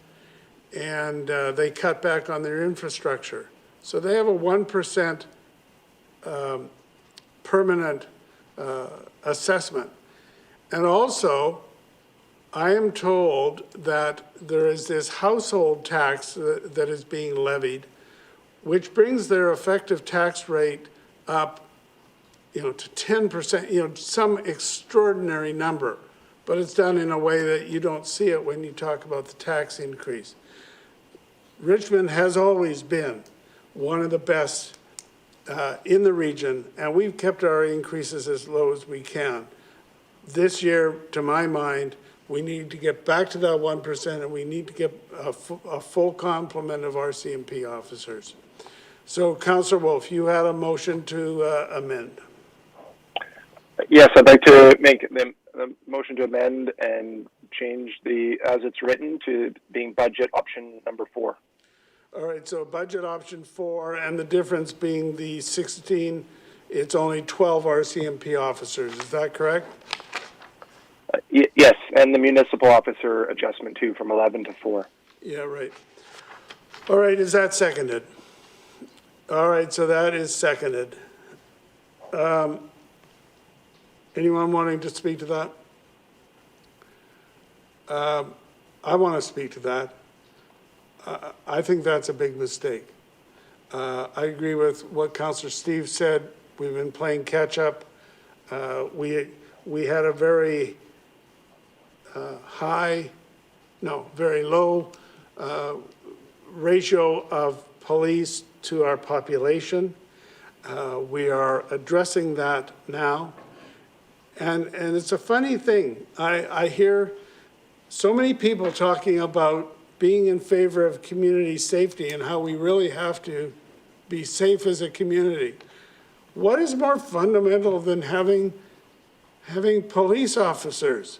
and they cut back on their infrastructure. So they have a 1% permanent assessment. And also, I am told that there is this household tax that is being levied, which brings their effective tax rate up, to 10%, some extraordinary number, but it's done in a way that you don't see it when you talk about the tax increase. Richmond has always been one of the best in the region, and we've kept our increases as low as we can. This year, to my mind, we need to get back to that 1%, and we need to get a full complement of RCMP officers. So, Councillor Wolf, you had a motion to amend. Yes, I'd like to make the motion to amend and change the as it's written to being budget option number 4. All right, so budget option 4, and the difference being the 16, it's only 12 RCMP officers. Is that correct? Yes, and the municipal officer adjustment too from 11 to 4. Yeah, right. All right, is that seconded? All right, so that is seconded. Anyone wanting to speak to that? I want to speak to that. I think that's a big mistake. I agree with what Councillor Steve said. We've been playing catch up. We had a very very low ratio of police to our population. We are addressing that now. And it's a funny thing. I hear so many people talking about being in favor of community safety and how we really have to be safe as a community. What is more fundamental than having police officers?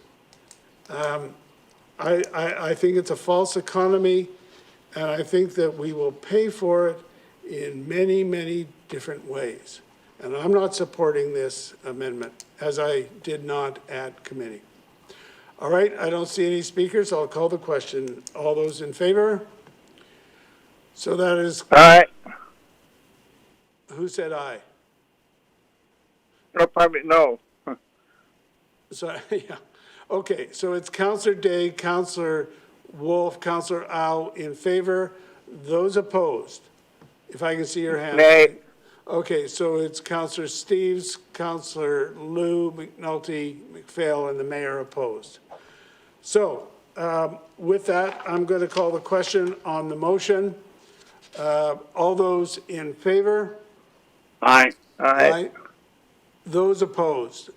I think it's a false economy, and I think that we will pay for it in many, many different ways. And I'm not supporting this amendment, as I did not at committee. All right, I don't see any speakers. I'll call the question. All those in favor? So that is... Aye. Who said aye? No, probably no. So, yeah. Okay, so it's Councillor Day, Councillor Wolf, Councillor Au in favor. Those opposed? If I can see your hand. Nay. Okay, so it's Councillor Steves, Councillor Liu, McNulty, McPhail, and the mayor opposed. So with that, I'm going to call the question on the motion. All those in favor? Aye. Aye. Those opposed?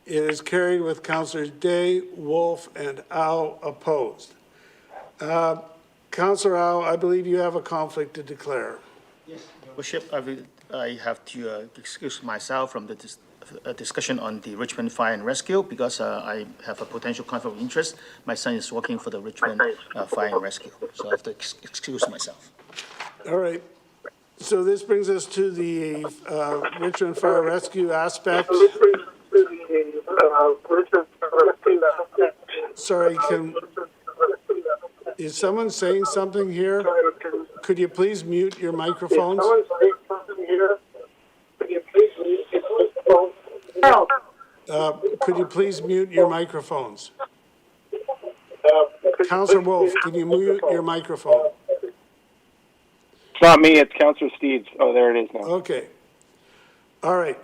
It is carried with Councillors Day, Wolf, and Au opposed. Councillor Au, I believe you have a conflict to declare. Yes, Your Worship, I have to excuse myself from the discussion on the Richmond Fire and Rescue because I have a potential conflict of interest. My son is working for the Richmond Fire and Rescue, so I have to excuse myself. All right. So this brings us to the Richmond Fire Rescue aspect. Sorry, Is someone saying something here? Could you please mute your microphones? Could you please mute your microphones? Councillor Wolf, can you mute your microphone? It's not me, it's Councillor Steeds. Oh, there it is now. Okay. All right.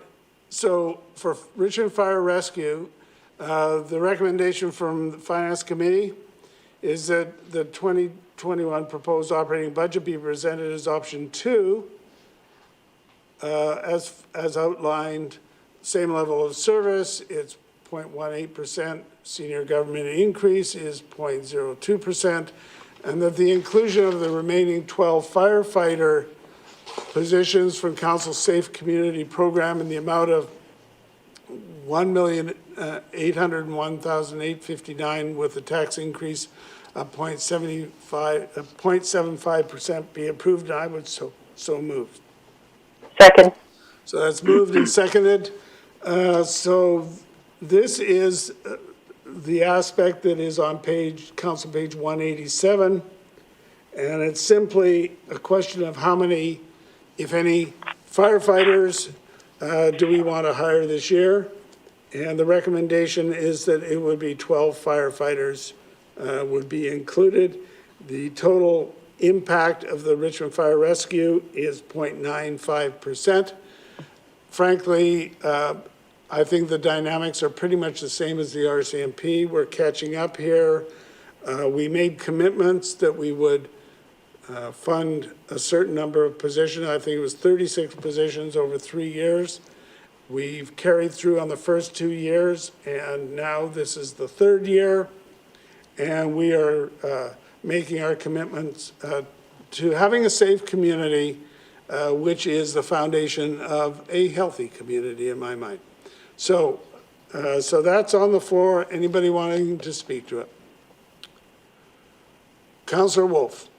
So for Richmond Fire Rescue, the recommendation from the Finance Committee is that the 2021 proposed operating budget be presented as option 2, as outlined, same level of service, it's 0.18%, senior government increase is 0.02%, and that the inclusion of the remaining 12 firefighter positions from Council Safe Community Program in the amount of $1,801,859 with a tax increase of 0.75% be approved, and I would so move. Second. So that's moved and seconded. So this is the aspect that is on Council page 187, and it's simply a question of how many, if any, firefighters do we want to hire this year? And the recommendation is that it would be 12 firefighters would be included. The total impact of the Richmond Fire Rescue is 0.95%. Frankly, I think the dynamics are pretty much the same as the RCMP. We're catching up here. We made commitments that we would fund a certain number of positions. I think it was 36 positions over 3 years. We've carried through on the first 2 years, and now this is the 3rd year. And we are making our commitments to having a safe community, which is the foundation of a healthy community in my mind. So that's on the floor. Anybody wanting to speak to it? Councillor Wolf.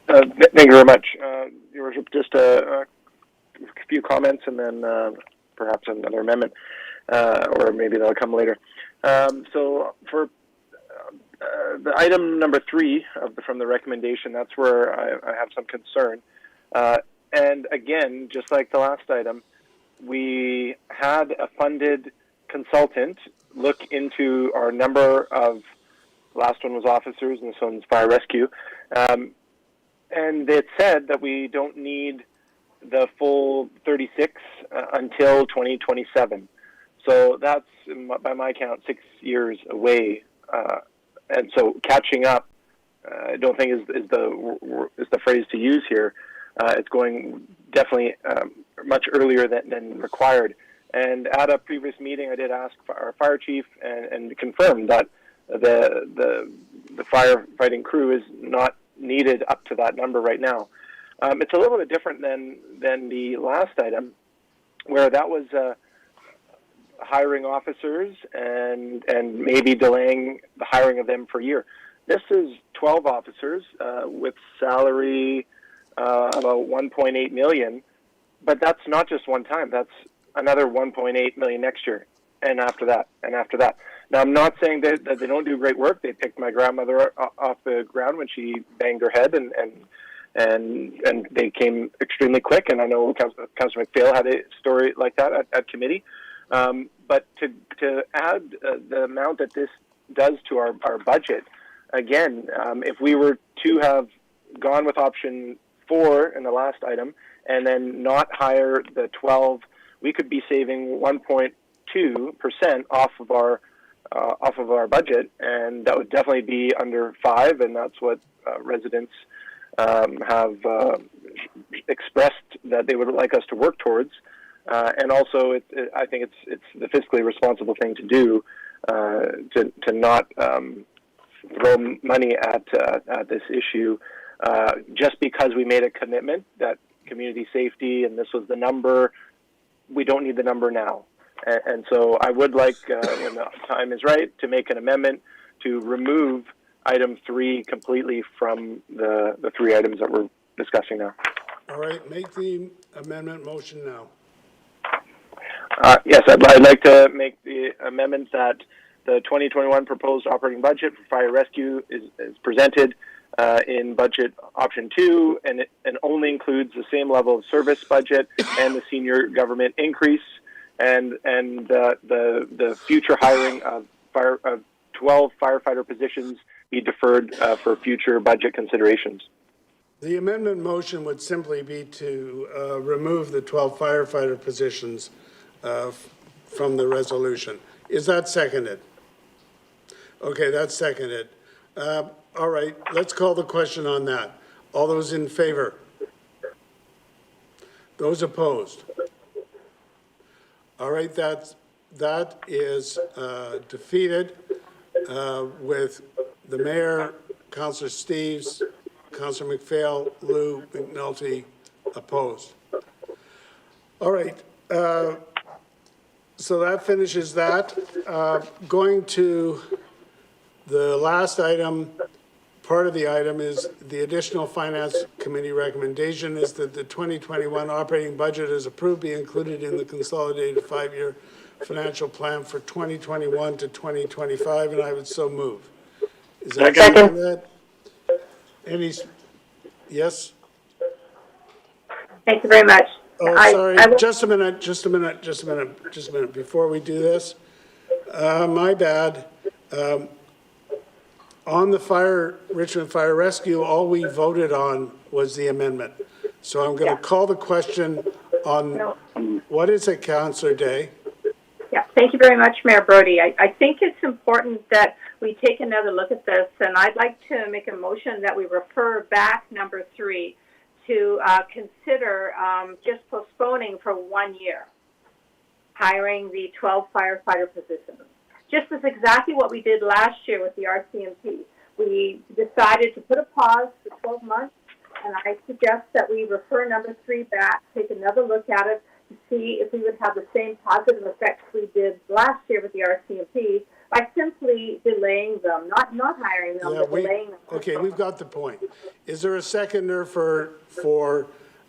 Thank you very much, Your Worship. Just a few comments and then perhaps another amendment, or maybe that'll come later. So for the item number 3 from the recommendation, that's where I have some concern. And again, just like the last item, we had a funded consultant look into our number of, last one was officers and this one's fire rescue. And it said that we don't need the full 36 until 2027. So that's, by my count, 6 years away. And so catching up, I don't think is the phrase to use here. It's going definitely much earlier than required. And at a previous meeting, I did ask our fire chief and confirmed that the firefighting crew is not needed up to that number right now. It's a little bit different than the last item, where that was hiring officers and maybe delaying the hiring of them for a year. This is 12 officers with salary about $1.8 million, but that's not just one time. That's another $1.8 million next year, and after that, and after that. Now, I'm not saying that they don't do great work. They picked my grandmother off the ground when she banged her head, and they came extremely quick. And I know Councillor McPhail had a story like that at committee. But to add the amount that this does to our budget, again, if we were to have gone with option 4 in the last item and then not hire the 12, we could be saving 1.2% off of our budget, and that would definitely be under 5, and that's what residents have expressed that they would like us to work towards. And also, I think it's the fiscally responsible thing to do, to not throw money at this issue just because we made a commitment that community safety and this was the number. We don't need the number now. And so I would like, when the time is right, to make an amendment to remove item 3 completely from the 3 items that we're discussing now. All right, make the amendment motion now. Yes, I'd like to make the amendment that the 2021 proposed operating budget for fire rescue is presented in budget option 2, and it only includes the same level of service budget and the senior government increase, and the future hiring of 12 firefighter positions be deferred for future budget considerations. The amendment motion would simply be to remove the 12 firefighter positions from the resolution. Is that seconded? Okay, that's seconded. All right, let's call the question on that. All those in favor? Those opposed? All right, that is defeated with the mayor, Councillor Steves, Councillor McPhail, Lou, McNulty opposed. All right, so that finishes that. Going to the last item, part of the item is the additional Finance Committee recommendation is that the 2021 operating budget as approved be included in the consolidated 5-year financial plan for 2021 to 2025, and I would so move. Is that second? That? Any? Yes? Thank you very much. Oh, sorry, just a minute. Before we do this, my bad. On the Richmond Fire Rescue, all we voted on was the amendment. So I'm going to call the question on, what is it, Councillor Day? Yeah, thank you very much, Mayor Brody. I think it's important that we take another look at this, and I'd like to make a motion that we refer back number 3 to consider just postponing for 1 year, hiring the 12 firefighter positions. Just as exactly what we did last year with the RCMP. We decided to put a pause for 12 months, and I suggest that we refer number 3 back, take another look at it to see if we would have the same positive effects we did last year with the RCMP by simply delaying them, not hiring them, but delaying them. Okay, we've got the point. Is there a seconder for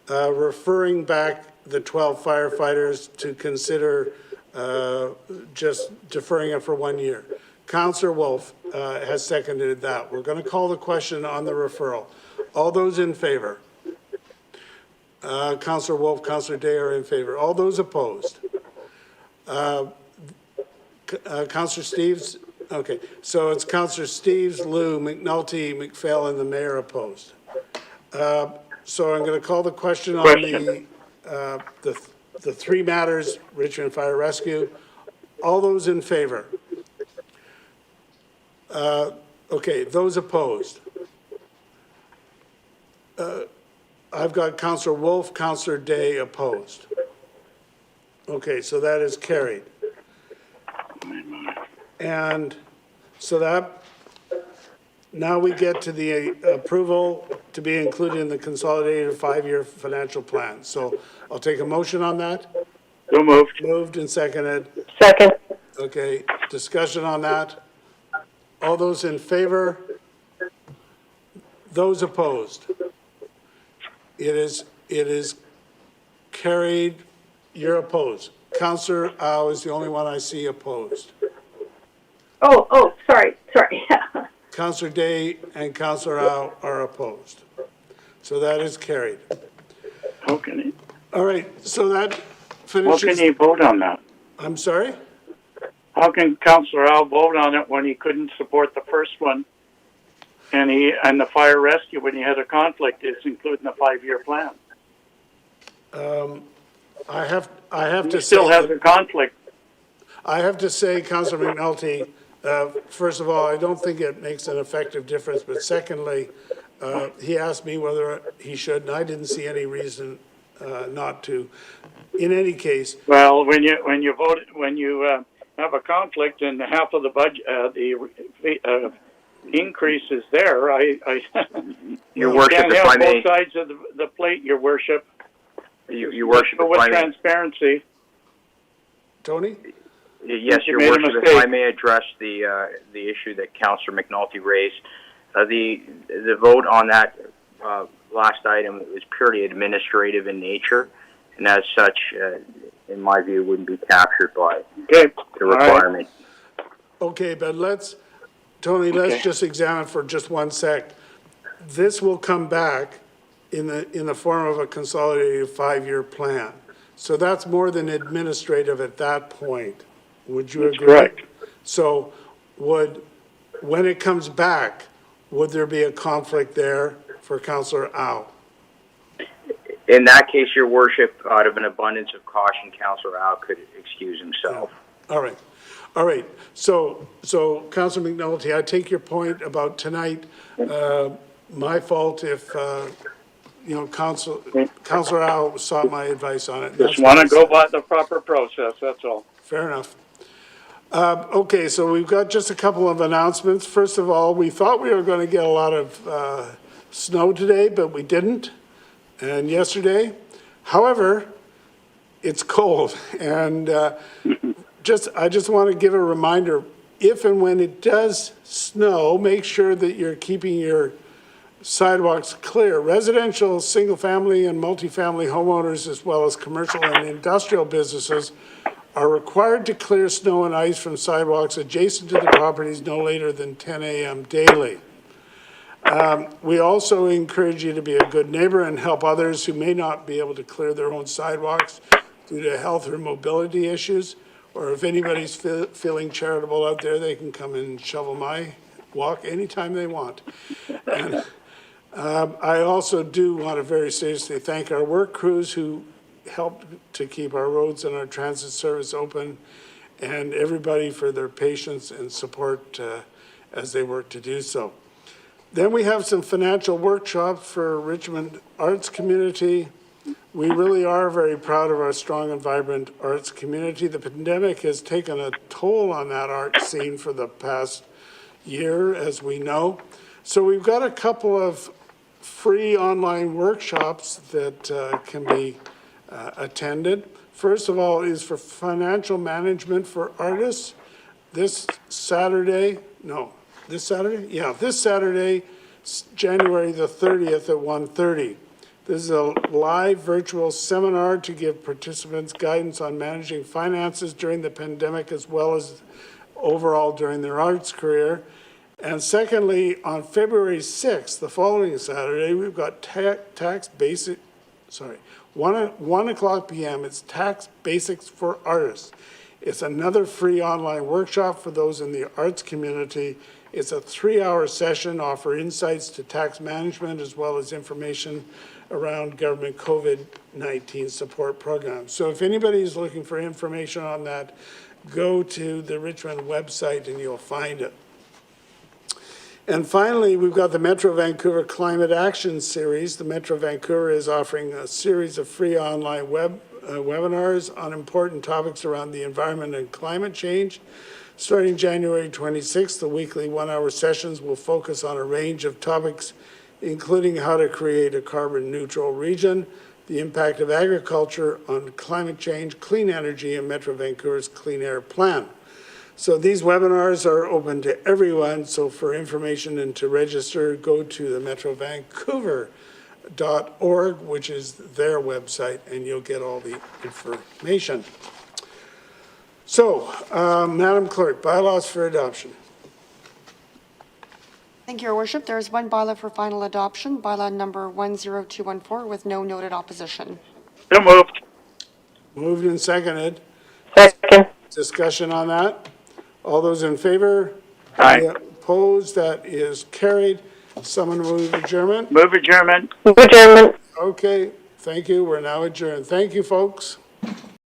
referring back the 12 firefighters to consider just deferring it for 1 year? Councillor Wolf has seconded that. We're going to call the question on the referral. All those in favor? Councillor Wolf, Councillor Day are in favor. All those opposed? Councillor Steves? Okay, so it's Councillor Steves, Lou, McNulty, McPhail, and the mayor opposed. So I'm going to call the question on the 3 matters, Richmond Fire Rescue. All those in favor? Okay, those opposed? I've got Councillor Wolf, Councillor Day opposed. Okay, so that is carried. And so that, now we get to the approval to be included in the consolidated 5-year financial plan. So I'll take a motion on that. So moved. Moved and seconded. Second. Okay, discussion on that. All those in favor? Those opposed? It is carried. You're opposed. Councillor Au is the only one I see opposed. Oh, sorry. Councillor Day and Councillor Au are opposed. So that is carried. How can he? All right, so that finishes. How can he vote on that? I'm sorry? How can Councillor Al vote on it when he couldn't support the first one? And the fire rescue, when he had a conflict, is including the 5-year plan. I have to he still has a conflict. I have to say, Councillor McNulty, first of all, I don't think it makes an effective difference. But secondly, he asked me whether he should, and I didn't see any reason not to. In any case, well, when you have a conflict and half of the budget, the increase is there. Your worship, can't if have I may, both sides of the plate, Your Worship. Your worship, with transparency. Tony? Yes, Your Worship, if I may address the issue that Councillor McNulty raised. The vote on that last item is purely administrative in nature, and as such, in my view, wouldn't be captured by the requirement. Okay, but Tony, let's Okay. just examine for just 1 sec. This will come back in the form of a consolidated 5-year plan. So that's more than administrative at that point. Would you That's agree? correct. So when it comes back, would there be a conflict there for Councillor Au? In that case, Your Worship, out of an abundance of caution, Councillor Al could excuse himself. All right. So Councillor McNulty, I take your point about tonight. My fault if, Councillor Au sought my advice on it. Just want to go by the proper process, that's all. Fair enough. Okay, so we've got just a couple of announcements. First of all, we thought we were going to get a lot of snow today, but we didn't, and yesterday. However, it's cold, and I just want to give a reminder, if and when it does snow, make sure that you're keeping your sidewalks clear. Residential, single-family, and multifamily homeowners, as well as commercial and industrial businesses, are required to clear snow and ice from sidewalks adjacent to the properties no later than 10 a.m. daily. We also encourage you to be a good neighbor and help others who may not be able to clear their own sidewalks due to health or mobility issues. Or if anybody's feeling charitable out there, they can come and shovel my walk anytime they want. And I also do want to very seriously thank our work crews who helped to keep our roads and our transit service open, and everybody for their patience and support as they work to do so. Then we have some financial workshops for Richmond arts community. We really are very proud of our strong and vibrant arts community. The pandemic has taken a toll on that art scene for the past year, as we know. So we've got a couple of free online workshops that can be attended. First of all is for financial management for artists. This Saturday, January the 30th at 1:30. This is a live virtual seminar to give participants guidance on managing finances during the pandemic as well as overall during their arts career. And secondly, on February 6th, the following Saturday, we've got 1 o'clock p.m. It's Tax Basics for Artists. It's another free online workshop for those in the arts community. It's a 3-hour session, offer insights to tax management as well as information around government COVID-19 support programs. So if anybody is looking for information on that, go to the Richmond website and you'll find it. And finally, we've got the Metro Vancouver Climate Action Series. The Metro Vancouver is offering a series of free online webinars on important topics around the environment and climate change. Starting January 26th, the weekly 1-hour sessions will focus on a range of topics, including how to create a carbon neutral region, the impact of agriculture on climate change, clean energy, and Metro Vancouver's Clean Air Plan. So these webinars are open to everyone. So for information and to register, go to the metrovancouver.org, which is their website, and you'll get all the information. So, Madam Clerk, bylaws for adoption. Thank you, Your Worship. There is one bylaw for final adoption, bylaw number 10214, with no noted opposition. So moved. Moved and seconded. Second. Discussion on that? All those in favor? Aye. Any opposed? That is carried. Someone move adjournment? Move adjournment. Move adjournment. Okay, thank you. We're now adjourned. Thank you, folks.